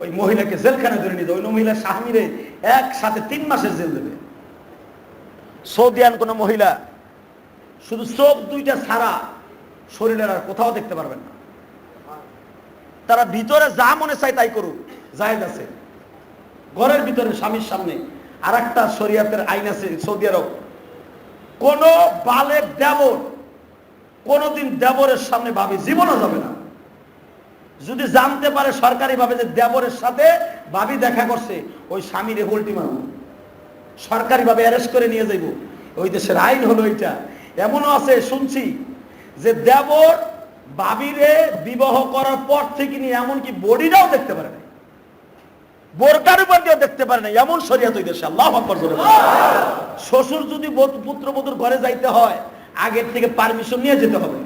ওই মহিলাকে জেলখানে ধরে নিয়ে, ওই মহিলা স্বামীরে একসাথে 3 মাসের জেল দেবে। সৌদিয়ান কোন মহিলা শুধু চোখ 2টা ছাড়া শরীরের আর কোথাও দেখতে পারবেন না। তারা ভিতরে যা মনে চায় তাই করুক, জায়েজ আছে। ঘরের ভিতরে স্বামীর সামনে। আর একটা শরিয়াতের আইন আছে সৌদি আরব, কোন বালেক দেবর কোনদিন দেবরের সামনে ভাবি জীবনও যাবে না। যদি জানতে পারে সরকারি ভাবে যে দেবরের সাথে ভাবি দেখা করছে, ওই স্বামীরে হোল্টি মারব, সরকারি ভাবে অ্যারেস্ট করে নিয়ে যাইব। ওই দেশের আইন হলো এটা। এমনও আছে শুনছি যে দেবর ভাবিরে বিবাহ করার পর থেকে নিয়ে এমনকি বডিটাও দেখতে পারে না, বোরকার উপর দিয়েও দেখতে পারে না, এমন শরিয়াত ওই দেশে। আল্লাহু আকবার। শ্বশুর যদি পুত্রবধূর ঘরে যাইতে হয়, আগের থেকে পারমিশন নিয়ে যেতে হবে।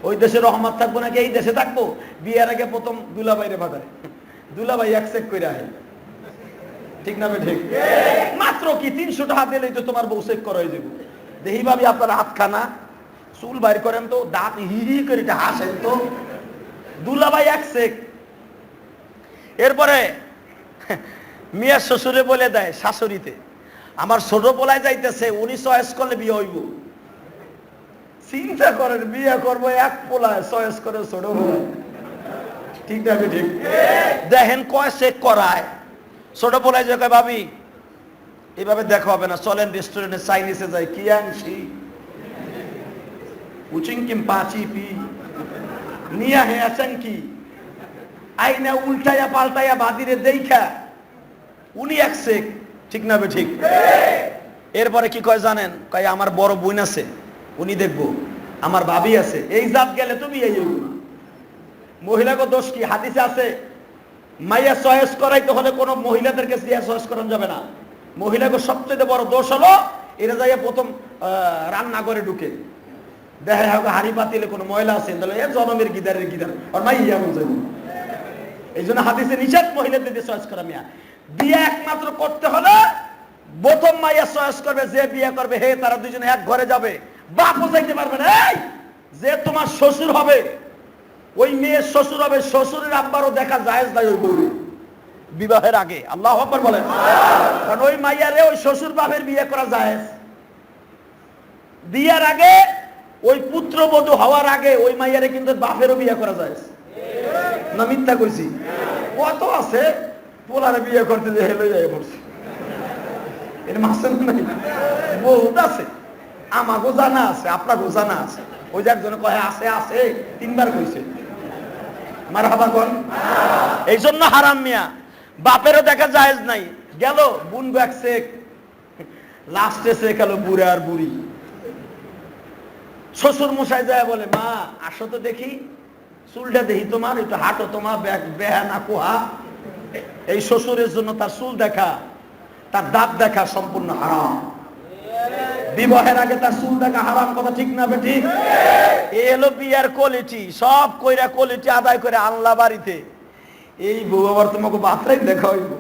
ওই দেশে রহমত থাকবো নাকি এই দেশে থাকবো? বিয়ের আগে প্রথম দুলাভাইরে পাঠায়, দুলাভাই অ্যাকসেপ্ট করে আহে। ঠিক না ঠিক? মাত্র কি 300 টাকা দিলেই তো তোমার বউ চেক করা হয়ে যাবে। দেখি ভাবি আপনার হাতখানা চুল বাইর করেন তো, দাঁত হি হি করে হাসেন তো, দুলাভাই অ্যাকসেপ্ট। এরপরে মেয়ের শ্বশুরে বলে দেয় শাশুড়িতে, আমার ছোট পোলায় যাইতেছে, উনি চয়েস করলে বিয়ে হইব। চিন্তা করেন, বিয়ে করবো এক পোলায়, চয়েস করে ছোট পোলায়। ঠিক না ঠিক? দেখেন কয় চেক করায়, ছোট পোলায় যে কয় ভাবি এভাবে দেখা হবে না, চলেন রেস্টুরেন্টে চাইনিজে যাই, কি আনছি উচিংকিম পাচিপি নিয়া হে আচাঙ্কি আইনা উল্টাইয়া পাল্টাইয়া বাদিরে দেখা উনি একসেক, ঠিক না বে ঠিক? এরপরে কি কয় জানেন? কয় আমার বড় বোন আছে, উনি দেখবো, আমার ভাবি আছে, এই জাত গেলে তুমি এই মহিলাকে দোষ কি? হাদিসে আছে মাইয়া চয়েস করাইতে হলে কোনো মহিলাদেরকে দিয়ে চয়েস করানো যাবে না। মহিলাকে সবচেয়ে বড় দোষ হলো এরা যাইয়া প্রথম রান্না করে ঢুকে দেখা হবে হাড়ি পাতিলে কোনো মহিলা আছে, তাহলে এ জনমের গিদারের গিদার আর মাইয়া বুঝে। এই জন্য হাদিসে নিষেধ মহিলাদের দিয়ে চয়েস করা। মিয়া বিয়ে একমাত্র করতে হলে প্রথম মাইয়া চয়েস করবে, যে বিয়ে করবে হে তারা দুজনে এক ঘরে যাবে, বাপও যাইতে পারবে না। এই যে তোমার শ্বশুর হবে, ওই মেয়ের শ্বশুর হবে, শ্বশুরের আব্বারও দেখা জায়েজ নাই ওই বউরে বিবাহের আগে। আল্লাহু আকবার বলেন। কারণ ওই মাইয়ারে ওই শ্বশুর বাপের বিয়ে করা জায়েজ। বিয়ের আগে ওই পুত্রবধূ হওয়ার আগে ওই মাইয়ারে কিন্তু বাপেরও বিয়ে করা জায়েজ না? মিথ্যা কইছি? কত আছে পোলারে বিয়ে করতে যে হেলে যায় পড়ছে, এর মাসে নাই বহুত আছে। আমাকেও জানা আছে, আপনাকেও জানা আছে। ওই যে একজনে কয় আছে আছে 3 বার কইছে। মারহাবা কোন? এই জন্য হারাম মিয়া, বাপেরও দেখা জায়েজ নাই। গেল বুন ব্যাকসে, লাস্টে সে গেল বুড়ে আর বুড়ি। শ্বশুর মশাই যায় বলে মা আসো তো দেখি, চুলটা দেখি তোমার, একটু হাঁটো তোমার, বেহা না কোহা। এই শ্বশুরের জন্য তার চুল দেখা, তার দাঁত দেখা সম্পূর্ণ হারাম। বিবাহের আগে তার চুল দেখা হারাম, কথা ঠিক না বে ঠিক? এলো বিয়ার কোয়ালিটি, সব কইরা কোয়ালিটি আদায় করে আল্লাহ বাড়িতে। এই বউ আবার তোমাকে বাতরাই দেখা হইব।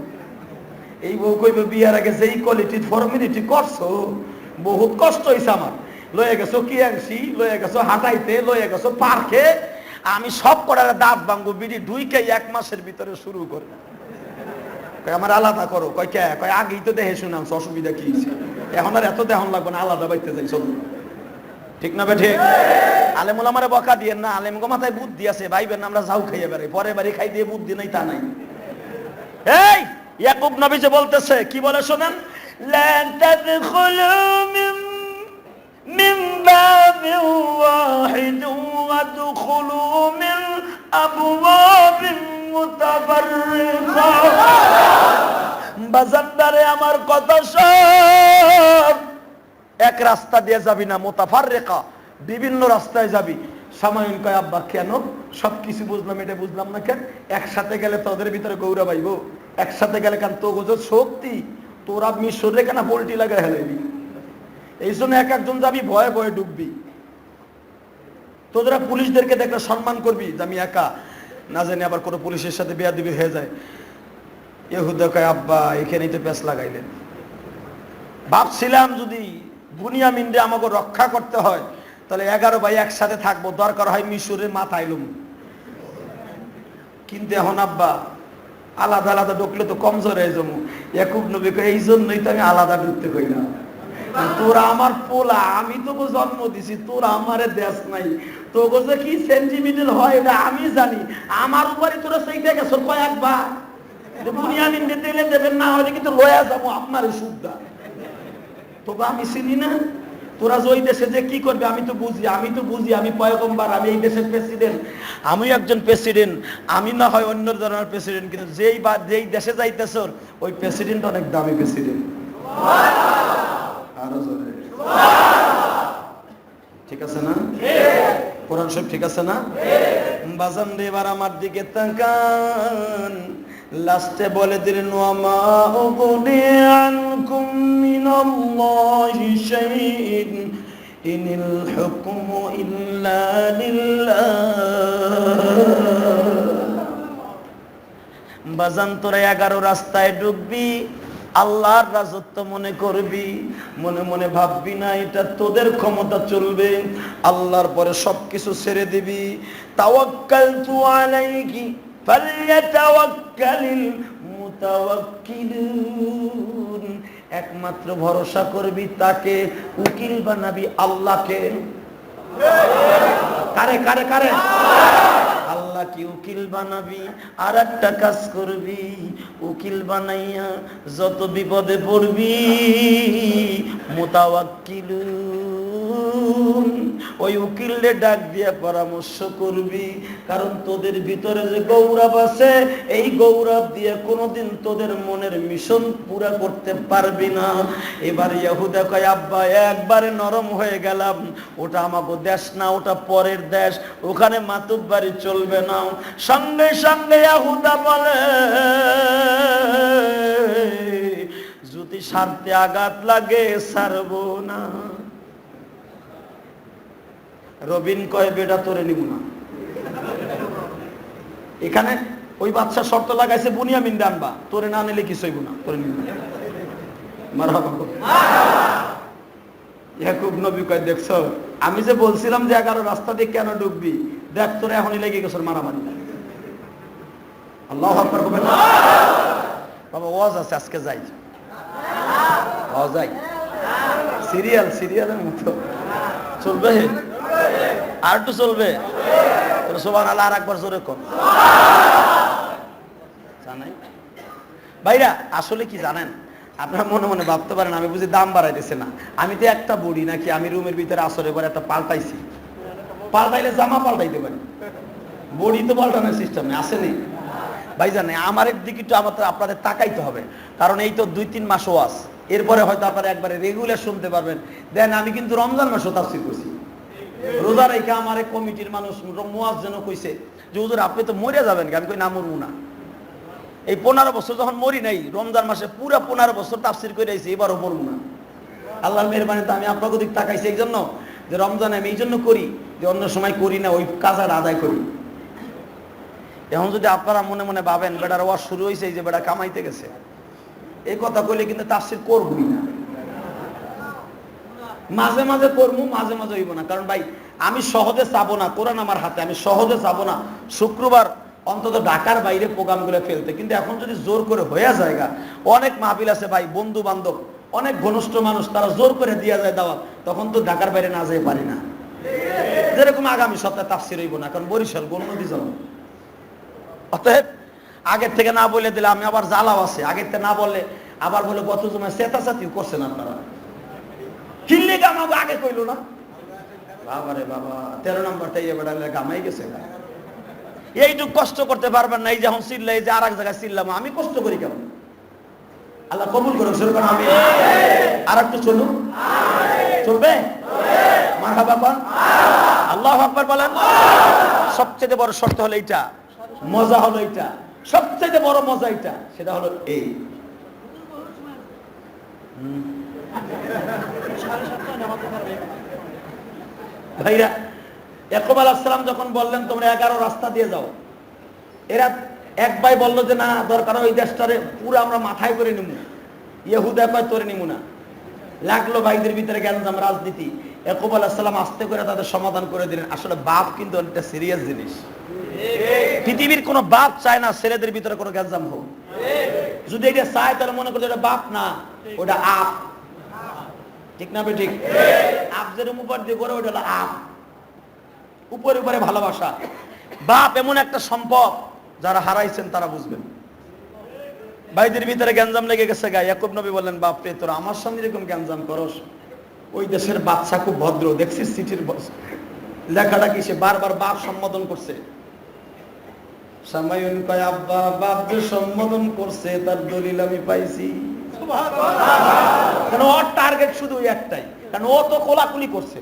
এই বউ কইবে বিয়ার আগে যেই কোয়ালিটি ফর্মালিটি করছো, বহুত কষ্ট হইছে আমার। লয়ে গেছো কি আনছি, লয়ে গেছো হাঁটাইতে, লয়ে গেছো পার্কে, আমি সব করার দাঁত ভাঙবো, বিড়ি ঢুইকে 1 মাসের ভিতরে শুরু করে। আমার আলাদা করো। কয় কে? কয় আগেই তো দেখে শুনাম, অসুবিধা কি? এখন আর এত দেহন লাগবে না, আলাদা বাইতে যাই চল। ঠিক না বে ঠিক? আলেম ওলামারে বকা দিয়েন না, আলেম গো মাথায় বুদ্ধি আছে, ভাইবেন আমরা যাও খাইয়ে বেড়াই, পরে বাড়ি খাই দিয়ে বুদ্ধি নাই তা নাই। এই ইয়াকুব নবী যে বলতেছে, কি বলে শোনেন? লা তাদখুলু মিন বাবিন ওয়াহিদিন ওয়াদখুলু মিন আবওয়াবিন মুতাফাররিকা। বাজানদারে আমার কথা সব, এক রাস্তা দিয়ে যাবি না, মুতাফাররিকা, বিভিন্ন রাস্তায় যাবি। সামাইন কয় আব্বা কেন? সবকিছু বুঝলাম, এটা বুঝলাম না কেন? একসাথে গেলে তোদের ভিতরে গৌরব আইব, একসাথে গেলে কেন তো গোজো শক্তি, তোরা মিশরে কেন পোল্টি লাগা হেলাইবি। এই জন্য এক একজন যাবি, ভয়ে ভয়ে ডুববি। তোরা পুলিশদেরকে দেখলে সম্মান করবি, যে আমি একা, না জানি আবার কোনো পুলিশের সাথে বেয়াদবি হয়ে যায়। ইহুদা কয় আব্বা এখানেই তো পেঁচ লাগাইলেন। ভাবছিলাম যদি বুনিয়ামিনরে আমাকে রক্ষা করতে হয় তাহলে 11 ভাই একসাথে থাকবো, দরকার হয় মিশরের মাথায় লুম। কিন্তু এখন আব্বা আলাদা আলাদা ঢুকলে তো কমজোর হয়ে যাবো। ইয়াকুব নবী কয় এই জন্যই তো আমি আলাদা ঢুকতে কই না। তোরা আমার পোলা, আমি তোকে জন্ম দিছি, তোরা আমারে দেশ নাই, তোকে যে কি সেন্টিমিটার হয় এটা আমি জানি। আমার উপরে তোরা সেইটা গেছো কয়েকবার, বুনিয়ামিন দিতে দেবেন না হলে কিন্তু লয়া যাবো আপনার সুবিধা। তোকে আমি চিনি না, তোরা যে ওই দেশে যে কি করবে আমি তো বুঝি, আমি পয়গম্বর, আমি এই দেশের প্রেসিডেন্ট, আমিও একজন প্রেসিডেন্ট। আমি না হয় অন্য ধরনের প্রেসিডেন্ট, কিন্তু যেই দেশে যাইতেছ ওই প্রেসিডেন্ট অনেক দামি প্রেসিডেন্ট। আরো জোরে ঠিক আছে না? কোরআন শরীফ ঠিক আছে না? বাজান রে এবার আমার দিকে তাকান। লাস্টে বলে দিলেন ওয়ামা উগনি আনকুম মিনাল্লাহি শাইইন ইনিল হুকমু ইল্লা লিল্লাহ। বাজান তোরা 11 রাস্তায় ঢুকবি, আল্লাহর রাজত্ব মনে করবি, মনে মনে ভাববি না এটা তোদের ক্ষমতা চলবে, আল্লাহর পরে সবকিছু ছেড়ে দিবি। তাওয়াক্কালতু আলাইহি ফালইয়াতাওয়াক্কালিল মুতাওয়াক্কিলুন। একমাত্র ভরসা করবি তাকে, উকিল বানাবি আল্লাহকে। কারে কারে কারে? আল্লাহ কি উকিল বানাবি, আর একটা কাজ করবি, উকিল বানাইয়া যত বিপদে পড়বি মুতাওয়াক্কিলুন ওই উকিলরে ডাক দিয়ে পরামর্শ করবি, কারণ তোদের ভিতরে যে গৌরব আছে এই গৌরব দিয়ে কোনোদিন তোদের মনের মিশন পুরা করতে পারবি না। এবার ইহুদা কয় আব্বা একবারে নরম হয়ে গেলাম, ওটা আমাকে দেশ না, ওটা পরের দেশ, ওখানে মাতুব্বারি চলবে না। সঙ্গে সঙ্গে ইহুদা বলে যদি স্বার্থে আঘাত লাগে ছাড়বো না। রবিন কয় বেটা তোরে নিব না। এখানে ওই বাচ্চা শর্ত লাগাইছে বুনিয়ামিন আনবা, তোরে না নিলে কিছু হইব না, তোরে নিব না। মারহাবা। ইয়াকুব নবী কয় দেখছো আমি যে বলছিলাম যে 11 রাস্তা দিয়ে কেন ডুববি, দেখ তোরে এখনই লেগে গেছে মারামারি। আল্লাহু আকবার বলবেন না? বাবা ওয়াজ আছে আজকে যাই, ওয়াজ যাই, সিরিয়ালের মতো চলবে, আর একটু চলবে। সুবহানাল্লাহ, আর একবার জোরে কর। জানাই ভাইরা আসলে কি জানেন, আপনারা মনে মনে ভাবতে পারেন আমি বুঝি দাম বাড়াইতেছে না। আমি তো একটা বড়ি নাকি আমি রুমের ভিতরে আসরে পরে একটা পাল্টাইছি, পাল্টাইলে জামা পাল্টাইতে পারি, বড়ি তো পাল্টানোর সিস্টেম আসেনি। ভাই জানে আমার দিকে একটু আপনাদের তাকাইতে হবে, কারণ এই তো 2-3 মাস ওয়াজ, এরপরে হয়তো আপনারা একবারে রেগুলার শুনতে পারবেন। দেন আমি কিন্তু রমজান মাসও তাফসীর করছি, রোজা রেখে আমার কমিটির মানুষ মুয়াজ্জিন কইছে যে হুজুর আপনি তো মরে যাবেন, আমি কই না মরবো না। এই 15 বছর যখন মরি নাই, রমজান মাসে পুরা 15 বছর তাফসীর করে আইছি, এবারও মরবো না। আল্লাহর মেহেরবানিতে আমি আপনাকে দিক তাকাইছি এই জন্য যে রমজানে আমি এই জন্য করি যে অন্য সময় করি না, ওই কাজটা আদায় করি। এখন যদি আপনারা মনে মনে ভাবেন বেটার ওয়াজ শুরু হয়েছে যে বেটা কামাইতে গেছে, এই কথা কইলে কিন্তু তাফসীর করবই না। মাঝে মাঝে করবো, মাঝে মাঝে হইব না। কারণ ভাই আমি সহজে চাবো না, কোরআন আমার হাতে, আমি সহজে চাবো না শুক্রবার অন্তত ঢাকার বাইরে প্রোগ্রামগুলো ফেলতে। কিন্তু এখন যদি জোর করে হয়ে যায়গা, অনেক মাহফিল আছে ভাই, বন্ধু বান্ধব অনেক ঘনিষ্ঠ মানুষ, তারা জোর করে দিয়া যায় দাওয়াত, তখন তো ঢাকার বাইরে না যেতে পারি না। যেরকম আগামী সপ্তাহে তাফসীর হইব না, কারণ বরিশাল গোলনদী যাবো। অতএব আগের থেকে না বলে দিলে আমি আবার জ্বালাও আছে, আগের থেকে না বললে আবার বলে গত জমায় চেতাচাতিও করছেন আপনারা, কিনলে আমাকে আগে কইল না। বাবা রে বাবা, 13 নম্বরটা ইয়ে বেড়ালে গামাই গেছে। এইটুক কষ্ট করতে পারবেন না, এই যখন চিল্লা, এই যে আর এক জায়গায় চিল্লাম, আমি কষ্ট করি কেমন? আল্লাহ কবুল করুন। আমি আর একটু চলুন, চলবে? মারহাবা বল, আল্লাহু আকবার বলেন। সবচেয়ে বড় শর্ত হলো এইটা, মজা হলো এইটা, সবচেয়ে বড় মজা এইটা, সেটা হলো এই ভাইরা। ইয়াকুব আলাইহিস সালাম যখন বললেন তোমরা 11 রাস্তা দিয়ে যাও, এরা এক ভাই বললো যে না দরকার ওই দেশটারে পুরো আমরা মাথায় করে নিব, ইহুদা কয় তোরে নিব না। লাগলো ভাইদের ভিতরে গ্যাঞ্জাম, রাজনীতি। ইয়াকুব আলাইহিস সালাম আস্তে করে তাদের সমাধান করে দিলেন। আসলে বাপ কিন্তু অনেকটা সিরিয়াস জিনিস। পৃথিবীর কোন বাপ চায় না ছেলেদের ভিতরে কোনো গ্যাঞ্জাম হোক। যদি এটা চায় তাহলে মনে করছে এটা বাপ না, ওটা আপ। ঠিক না? ঠিক। আপ যেরকম উপর দিয়ে করে ওটা হলো আপ, উপরে উপরে ভালোবাসা। বাপ এমন একটা সম্পদ, যারা হারাইছেন তারা বুঝবেন। ভাইদের ভিতরে গ্যাঞ্জাম লেগে গেছে গা, ইয়াকুব নবী বললেন বাপ রে তোরা আমার সামনে এরকম গ্যাঞ্জাম করস। ওই দেশের বাচ্চা খুব ভদ্র, দেখছিস চিঠির লেখাটা কি, সে বারবার বাপ সম্বোধন করছে। সামায়ুন কয় আব্বা বাপ যে সম্বোধন করছে তার দলিল আমি পাইছি। কারণ ওর টার্গেট শুধু একটাই, কারণ ও তো কোলাকুলি করছে।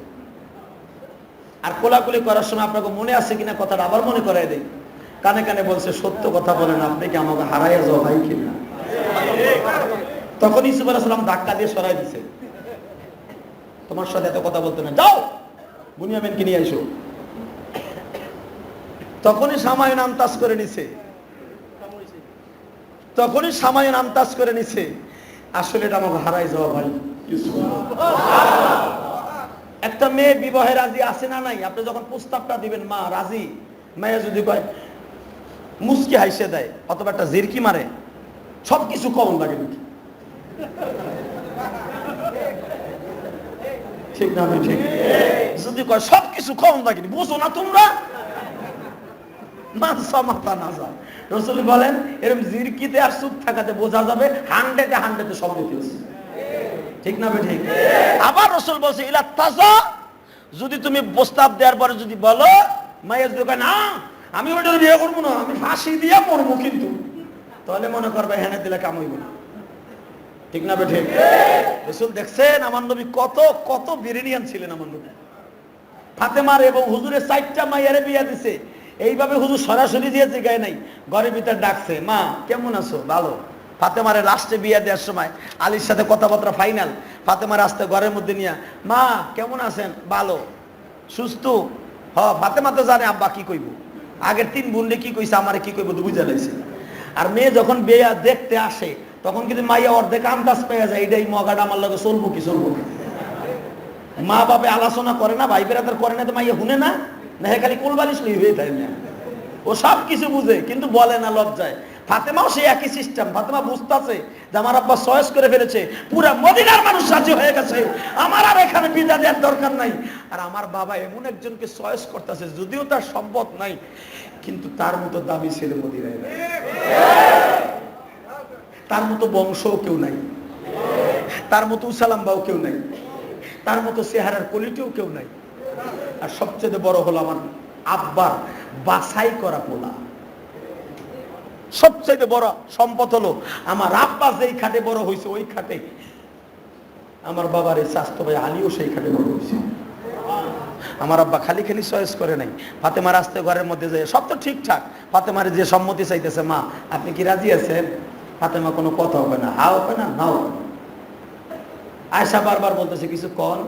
আর কোলাকুলি করার সময় আপনাকে মনে আছে কিনা কথাটা আবার মনে করাই দেয়, কানে কানে বলছে সত্য কথা বলেন, আপনি কি আমাকে হারাইয়া যাও ভাই কিনা। তখন ইউসুফ আলাইহিস সালাম ধাক্কা দিয়ে সরাই দিছে, তোমার সাথে এত কথা বলতে না, যাও বুনিয়ামিনকে নিয়ে এসো। তখনই সামায়ুন আন্তাজ করে নিছে, তখনই সামায়ুন আন্তাজ করে নিছে আসলে এটা আমাকে হারাই যাওয়া ভাই ইউসুফ। একটা মেয়ে বিবাহে রাজি আছে না নাই? আপনি যখন প্রস্তাবটা দিবেন মা রাজি, মেয়ে যদি কয় মুস্কি হাইসে দেয় অথবা একটা জিরকি মারে, সবকিছু কমন লাগে নাকি? ঠিক না? ঠিক। যদি কয় সবকিছু কমন লাগে, বুঝো না তোমরা, মাথা না যায়। রাসূল বলেন এরকম জিরকিতে আর চুপ থাকাতে বোঝা যাবে 100-এ সম্মতি আছে। ঠিক না? ঠিক। আবার রাসূল বলছে ইলা তাজা যদি তুমি প্রস্তাব দেওয়ার পরে যদি বলো, মাইয়া যদি কয় না আমি ওটা বিয়ে করবো না, আমি ফাঁসি দিয়ে মরবো, কিন্তু তাহলে মনে করবে হ্যাঁ দিলে কাম হইব না। ঠিক না বেঠে? রাসূল দেখছেন আমার নবী কত কত বিরিয়ান ছিলেন। আমার নবী ফাতেমার এবং হুজুরের 4টা মাইয়ারে বিয়া দিছে। এইভাবে হুজুর সরাসরি দিয়েছে গায়ে নাই, ঘরের ভিতর ডাকছে, মা কেমন আছো? ভালো। ফাতেমারে লাস্টে বিয়া দেওয়ার সময় আলীর সাথে কথাবার্তা ফাইনাল, ফাতেমার আসতে ঘরের মধ্যে নিয়ে, মা কেমন আছেন? ভালো। সুস্থ? ফাতেমা তো জানে আব্বা কি কইব, আগের 3 বোনরে কি কইছে আমারে কি কইব বুঝা লাইছে। আর মেয়ে যখন বিয়া দেখতে আসে তখন কিন্তু মাইয়া অর্ধেক আন্দাজ পেয়ে যায়, এটাই মগাটা আমার লগে চলবো কি চলবো না। মা বাবা আলোচনা করে না, ভাই বেড়াদার করে না, তো মাইয়া শুনে না, না হে খালি কোলবালিশ লই হয়ে থাকে না। ও সব কিছু বুঝে কিন্তু বলে না, লজ্জায়। ফাতেমাও সেই একই সিস্টেম। ফাতেমা বুঝতেছে যে আমার আব্বা চয়েস করে ফেলেছে, পুরা মদিনার মানুষ রাজি হয়ে গেছে, আমার আর এখানে বিদা দেওয়ার দরকার নাই। আর আমার বাবা এমন একজনকে চয়েস করতেছে, যদিও তার সম্পদ নাই, কিন্তু তার মতো দামি ছেলে মদিনায় নাই, তার মতো বংশও কেউ নাই, তার মতো উসালাম্বাও কেউ নাই, তার মতো চেহারার কোয়ালিটিও কেউ নাই। আর সবচেয়ে বড় হলো আমার আব্বার বাছাই করা পোলা। সবচেয়ে বড় সম্পদ হলো আমার আব্বা যেই খাটে বড় হয়েছে, ওই খাটে আমার বাবার এই স্বাস্থ্য ভাই আলীও সেই খাটে বড় হয়েছে। আমার আব্বা খালি খালি চয়েস করে নাই, ফাতেমার আসতে ঘরের মধ্যে যায় সব তো ঠিকঠাক, ফাতেমার যে সম্মতি চাইতেছে, মা আপনি কি রাজি আছেন? ফাতেমা কোনো কথা হবে না, হা হবে না, নাও। আয়েশা বারবার বলতেছে কিছু কন।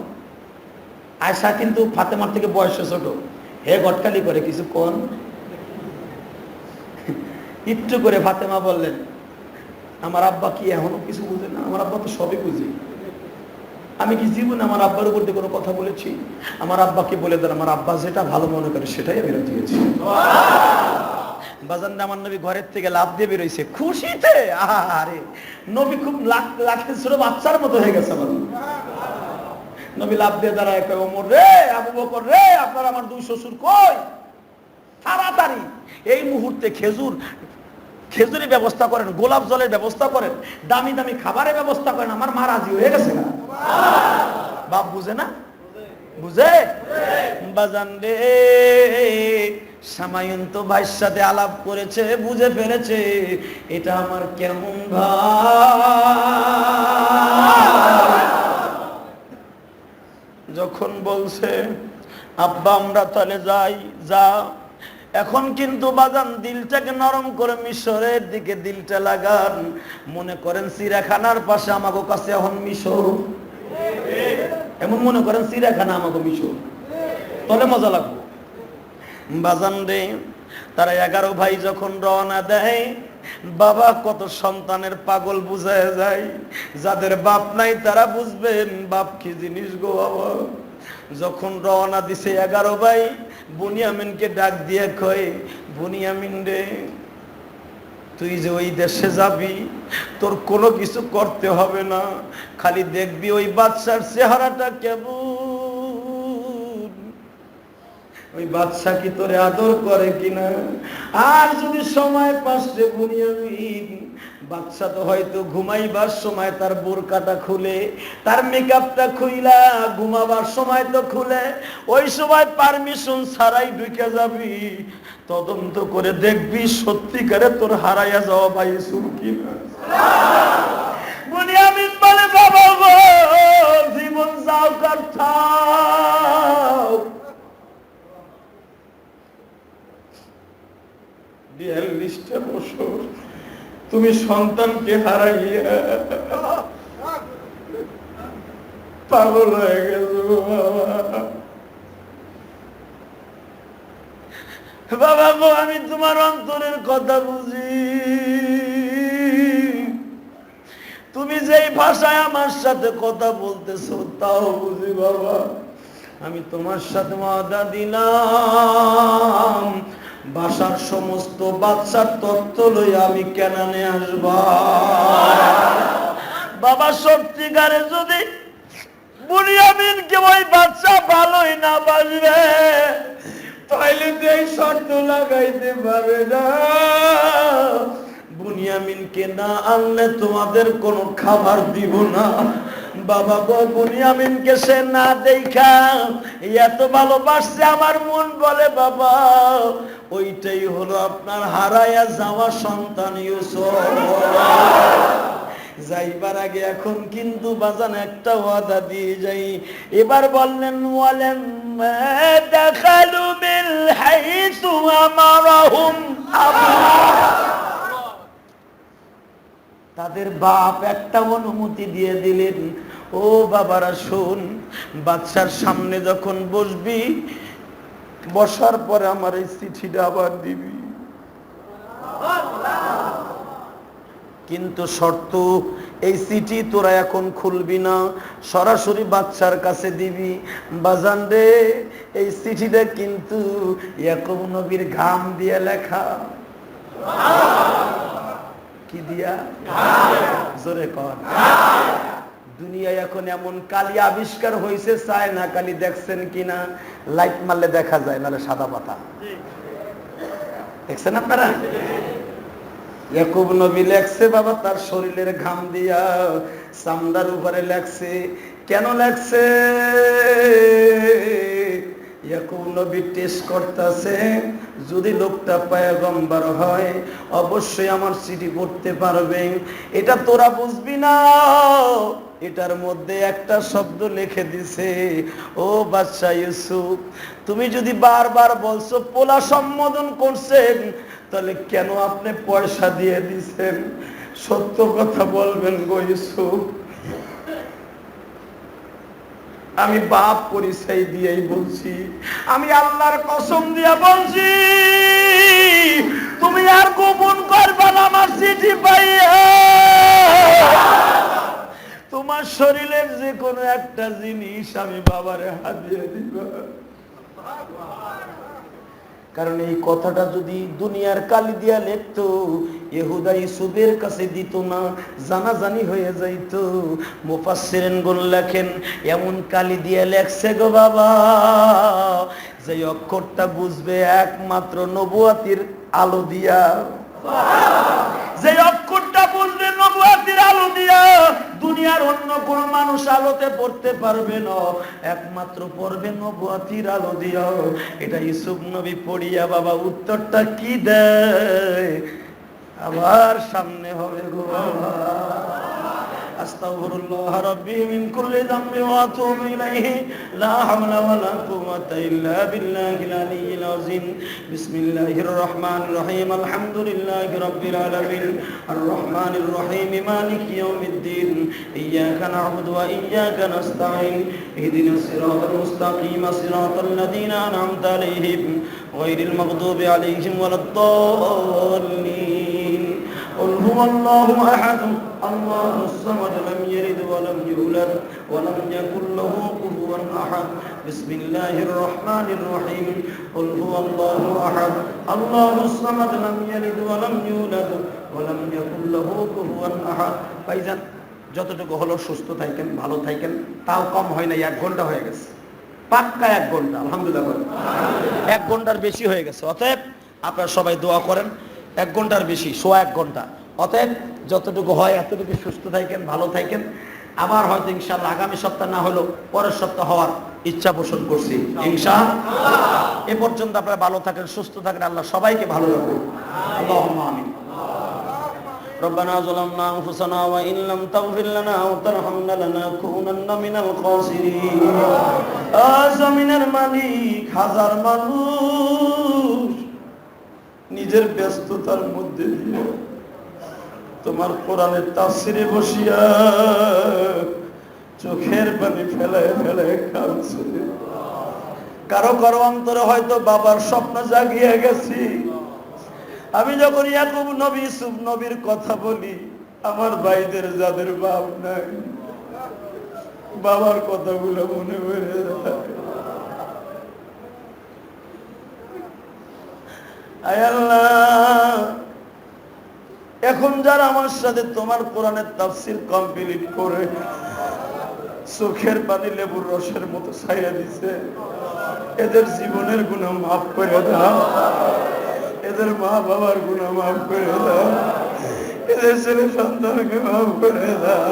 আয়েশা কিন্তু ফাতেমার থেকে বয়সে ছোট, হে গটকালি করে কিছু কন। একটু করে ফাতেমা বললেন, আমার আব্বা কি এখনো কিছু বুঝে না? আমার আব্বা তো সবই বুঝে। আমি কি জীবনে আমার আব্বার উপর দিয়ে কোনো কথা বলেছি? আমার আব্বাকে বলে দেন, আমার আব্বা যেটা ভালো মনে করে সেটাই আমি রাজি আছি। বাজান আমার নবী ঘরের থেকে লাফ দিয়ে বেরোইছে খুশিতে। আরে নবী খুব লাখের ছোট বাচ্চার মতো হয়ে গেছে। আমার নবী লাফ দিয়ে দাঁড়ায়, ওমর রে, আবু বকর রে, আপনার আমার 2 শ্বশুর কই? তাড়াতাড়ি এই মুহূর্তে খেজুরের ব্যবস্থা করেন, গোলাপ জলের ব্যবস্থা করেন, দামি দামি খাবারের ব্যবস্থা করেন, আমার মা রাজি হয়ে গেছে না। বাপ বুঝে না? বুঝে? বাজান রে, সামায়ুন তো ভাইয়ের সাথে আলাপ করেছে, বুঝে ফেলেছে এটা আমার কেমন ভাই। যখন বলছে আব্বা আমরা তাহলে যাই, যা। এখন কিন্তু বাজান দিলটাকে নরম করে মিশরের দিকে দিলটা লাগান। মনে করেন চিড়িয়াখানার পাশে আমাকে কাছে এখন মিশর, এমন মনে করেন চিড়িয়াখানা আমাকে মিশর, তাহলে মজা লাগবে। বাজান রে, তারা 11 ভাই যখন রওনা দেয়, বাবা কত সন্তানের পাগল বুঝায় যায়। যাদের বাপ নাই তারা বুঝবেন বাপ কি জিনিস গো বাবা। যখন রওনা দিছে 11 ভাই, বুনিয়ামিনকে ডাক দিয়ে কয়, বুনিয়ামিন রে, তুই যে ওই দেশে যাবি, তোর কোনো কিছু করতে হবে না, খালি দেখবি ওই বাদশার চেহারাটা কেমন, ওই বাদশা কি তোরে আদর করে কিনা। আর যদি সময় পাশে বুনিয়ামিন, বাদশা তো হয়তো ঘুমাইবার সময় তার বোরকাটা খুলে, তার মেকআপটা খুইলা ঘুমাবার সময় তো খুলে, ওই সময় পারমিশন ছাড়াই ঢুকে যাবি, তদন্ত করে দেখবি সত্যিকারে তোর হারাইয়া যাওয়া ভাই সুরকি না। বুনিয়ামিন বলে, বাবা গো, জীবন যাও কাটাও, 42টা বছর তুমি সন্তানকে হারাইয়া পাগল হয়ে গেছো বাবা গো। আমি তোমার অন্তরের কথা বুঝি, তুমি যেই ভাষায় আমার সাথে কথা বলতেছো তাও বুঝি বাবা। আমি তোমার সাথে ওয়াদা দিলাম, বাসার সমস্ত বাচ্চার তত্ত্ব লই আমি কেনানে আসবা। বাবা সত্যিকারে যদি বুনিয়ামিনকে ওই বাচ্চা ভালোই না বাসবে, তাইলে তো এই শর্ত লাগাইতে পারে না, বুনিয়ামিনকে না আনলে তোমাদের কোনো খাবার দিব না, বাবা গো বুনিয়ামিনকে সে না দেখা এত ভালোবাসছে, আমার মন বলে বাবা ওইটাই হলো আপনার হারায়া যাওয়া সন্তান ইউসুফ। যাইবার আগে এখন কিন্তু বাজান একটা ওয়াদা দিয়ে যাই। এবার বললেন ওয়ালাম দাখালু মিন হাইসু আমারহুম আবু, তাদের বাপ একটা অনুমতি দিয়ে দিলেন, ও বাবারা শোন, বাচ্চার সামনে যখন বসবি, বসার পরে আমার এই চিঠিটা আবার দিবি, কিন্তু শর্ত এই চিঠি তোরা এখন খুলবি না, সরাসরি বাচ্চার কাছে দিবি। বাজান রে, এই চিঠিটা কিন্তু ইয়াকুব নবীর ঘাম দিয়ে লেখা। কি দিয়া? জোরে কর। দুনিয়ায় এখন এমন কালি আবিষ্কার হয়েছে, চায় না কালি, দেখছেন কিনা? লাইট মারলে দেখা যায়, নাহলে সাদা পাতা। দেখছেন আপনারা? ইয়াকুব নবী লেখছে বাবা তার শরীরের ঘাম দিয়া, চামড়ার উপরে লেখছে। কেন লেখছে? ইয়াকুব নবী টেস্ট করতেছে, যদি লোকটা পয়গম্বর হয় অবশ্যই আমার চিঠি পড়তে পারবে। এটা তোরা বুঝবি না, এটার মধ্যে একটা শব্দ লিখে দিছে, ও বাদশা ইউসুফ, তুমি যদি বারবার বলছো, পোলা সম্বোধন করছেন, তাহলে কেন আপনি পয়সা দিয়ে দিছেন? সত্য কথা বলবেন গো ইউসুফ। আমি বাপ পরিচয় দিয়েই বলছি, আমি আল্লাহর কসম দিয়া বলছি, তুমি আর গোপন করবা না আমার চিঠি পাইয়া। তোমার শরীরের যে কোনো একটা জিনিস আমি বাবারে হাতিয়ে দিব। কারণ এই কথাটা যদি দুনিয়ার কালি দিয়া লিখতো, ইহুদা ইউসুফের কাছে দিত না, জানাজানি হয়ে যাইত। মুফাসসিরিন গুণ লেখেন, এমন কালি দিয়ে লেখছে গো বাবা, যে অক্ষরটা বুঝবে একমাত্র নবুয়াতির আলো দিয়া। যে অক্ষরটা বুঝবে নবুয়াতির আলো দিয়া, দুনিয়ার অন্য কোন মানুষ আলোতে পড়তে পারবে না, একমাত্র পড়বে নবুয়াতির আলো দিয়া। এটা ইউসুফ নবী পড়িয়া বাবা উত্তরটা কি দেয় আবার সামনে হবে গো বাবা। আস্তাগফিরুল্লাহ রাব্বি মিন কুল্লি যামবি ওয়া আতুবু ইলাইহি, লা হাওলা ওয়ালা কুওয়াতা ইল্লা বিল্লাহিল আলিয়্যিল আযীম। বিসমিল্লাহির রহমানির রহিম, আলহামদুলিল্লাহি রাব্বিল আলামিন, আর রহমানির রহিম, মালিকি ইয়াউমিদ্দিন, ইয়্যাকা না'বুদু ওয়া ইয়্যাকা নাস্তাঈন, ইহদিনাস সিরাতাল মুস্তাকিম, সিরাতাল লাযীনা আন'আমতা আলাইহিম, গায়রিল মাগদুবি আলাইহিম ওয়ালাদ-দাল্লিন। قل هو الله أحد الله الصمد لم يلد ولم يولد ولم يكن له كفوا أحد بسم الله الرحمن الرحيم قل هو الله أحد الله الصمد لم يلد ولم يولد ولم يكن له كفوا أحد। ভাইজান, যতটুকু হলো সুস্থ থাকেন, ভালো থাকেন, তাও কম হয় না, 1 ঘন্টা হয়ে গেছে, পাক্কা 1 ঘন্টা, আলহামদুলিল্লাহ। 1 ঘন্টার বেশি হয়ে গেছে। অতএব আপনারা সবাই দোয়া করেন, 1 ঘন্টার বেশি, 1 ঘন্টা। অতএব যতটুকু হয় এতটুকু সুস্থ থাকেন, ভালো থাকেন। আবার হয়তো ইনশাআল্লাহ আগামী সপ্তাহ না হলেও পরের সপ্তাহ হওয়ার ইচ্ছা পোষণ করছি ইনশাআল্লাহ। এ পর্যন্ত আপনারা ভালো থাকেন, সুস্থ থাকেন, আল্লাহ সবাইকে ভালো রাখুন। আল্লাহুম্মা আমিন। ربنا ظلمنا أنفسنا وإن لم تغفر لنا وترحمنا لنكونن من الخاسرين। জমিনের মালিক, হাজার মানুষ নিজের ব্যস্ততার মধ্যে দিয়ে তোমার কোরআনের তাফসিরে বসিয়া চোখের পানি ফেলায় ফেলায় কাঁদছে। কারো কারো অন্তরে হয়তো বাবার স্বপ্ন জাগিয়ে গেছি। আমি যখন ইয়াকুব নবী, ইউসুফ নবীর কথা বলি, আমার ভাইদের যাদের বাপ নাই, বাবার কথাগুলো মনে পড়ে যায়। আয় আল্লাহ, এখন যারা আমার সাথে তোমার কোরআনের তাফসীর কমপ্লিট করে চোখের পানি লেবুর রসের মতো ছাইয়া দিছে, এদের জীবনের গুনাহ মাফ করে দাও, এদের মা বাবার গুনাহ মাফ করে দাও, এদের ছেলে সন্তানকে মাফ করে দাও।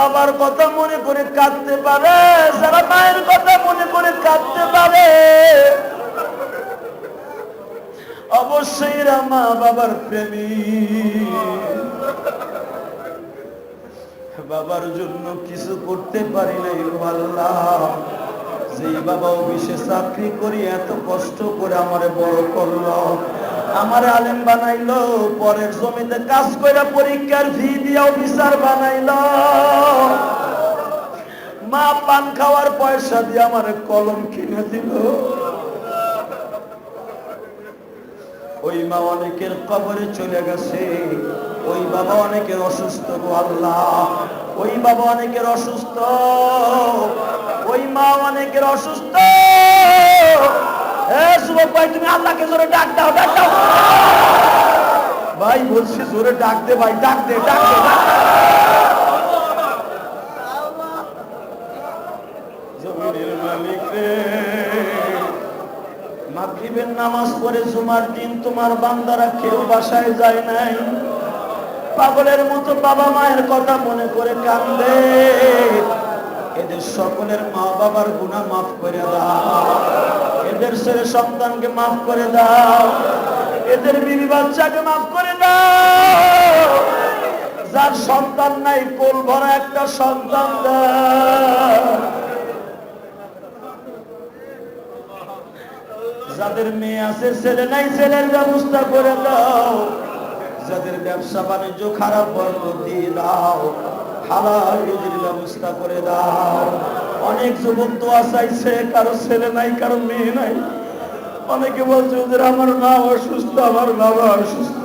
বাবার কথা মনে করে কাঁদতে পারে, যারা মায়ের কথা মনে করে কাঁদতে পারে, অবশ্যই এরা মা বাবার প্রেমী। বাবার জন্য কিছু করতে পারি নাই গো আল্লাহ। যেই বাবা অফিসে চাকরি করি এত কষ্ট করে আমারে বড় করলো, আমার আলেম বানাইলো, পরের জমিতে কাজ করে পরীক্ষার ফি দিয়ে অফিসার বানাইলো, মা পান খাওয়ার পয়সা দিয়ে আমার কলম কিনে দিল। ওই মা অনেকের কবরে চলে গেছে, ওই বাবা অনেকের অসুস্থ গো আল্লাহ, ওই বাবা অনেকের অসুস্থ, ওই মা অনেকের অসুস্থ। এ যুবক ভাই, তুমি আল্লাহকে জোরে ডাক দাও, ডাক দাও ভাই, বলছি জোরে ডাক দে ভাই, ডাক দে, ডাক দে, ডাক দে। জমিনের মালিক রে, মাগরিবের নামাজ পড়ে জুমার দিন তোমার বান্দারা কেউ বাসায় যায় নাই, পাগলের মতো বাবা মায়ের কথা মনে করে কান্দে। এদের সকলের মা বাবার গুনাহ মাফ করে দাও, এদের ছেলে সন্তানকে মাফ করে দাও, এদের বিবি বাচ্চাকে মাফ করে দাও। যার সন্তান নাই কোল ভরা একটা সন্তান দাও। যাদের মেয়ে আছে ছেলে নাই ছেলের ব্যবস্থা করে দাও। যাদের ব্যবসা বাণিজ্য খারাপ বরকত দিয়ে দাও, হালাল রুজির ব্যবস্থা করে দাও। অনেক যুবক দোয়া চাইছে, কারো ছেলে নাই, কারো মেয়ে নাই। অনেকে বলছে ওদের আমার মা অসুস্থ, আমার বাবা অসুস্থ।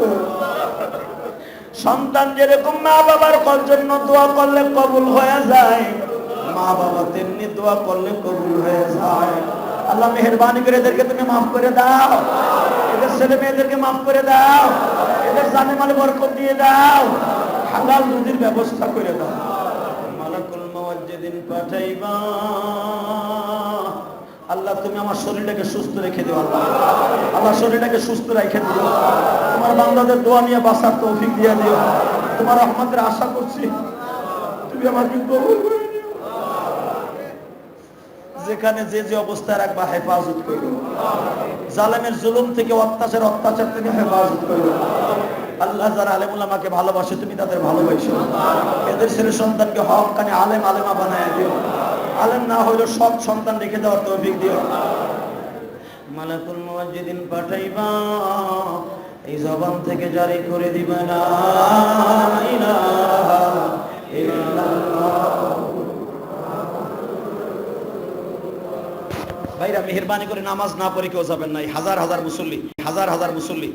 সন্তান যেরকম মা বাবার জন্য দোয়া করলে কবুল হয়ে যায়, মা বাবা তেমনি দোয়া করলে কবুল হয়ে যায়। আল্লাহ মেহেরবানি করে এদেরকে তুমি মাফ করে দাও, এদের ছেলে মেয়েদেরকে মাফ করে দাও, এদের জানে মালে বরকত দিয়ে দাও, হালাল রুজির ব্যবস্থা করে দাও। মালাকুল মওত যেদিন পাঠাইবা, আল্লাহ তুমি আমার শরীরটাকে সুস্থ রেখে দিও। আল্লাহ, আল্লাহ শরীরটাকে সুস্থ রেখে দিও। তোমার বান্দাদের দোয়া নিয়ে বাঁচার তৌফিক দিয়ে দিও। তোমার রহমতের আশা করছি, তুমি আমাকে কবুল করে নিও। যেখানে যে যে অবস্থায় রাখবা হেফাজত করো, জালেমের জুলুম থেকে অত্যাচার থেকে হেফাজত করো। আল্লাহ যারা আলেম উলামাকে ভালোবাসে তুমি তাদের ভালোবাসো, এদের ছেলে সন্তানকে হক্কানি আলেম আলেমা বানায় দিও। আলেম না হইলেও সব সন্তান রেখে দেওয়ার তৌফিক দিও। মালাকুল মওত যেদিন পাঠাইবা, এই জবান থেকে জারি করে দিবা লা ইলাহা ইল্লাল্লাহ। ভাইরা মেহেরবানি করে নামাজ না পড়ে কেউ যাবেন না। হাজার হাজার মুসল্লি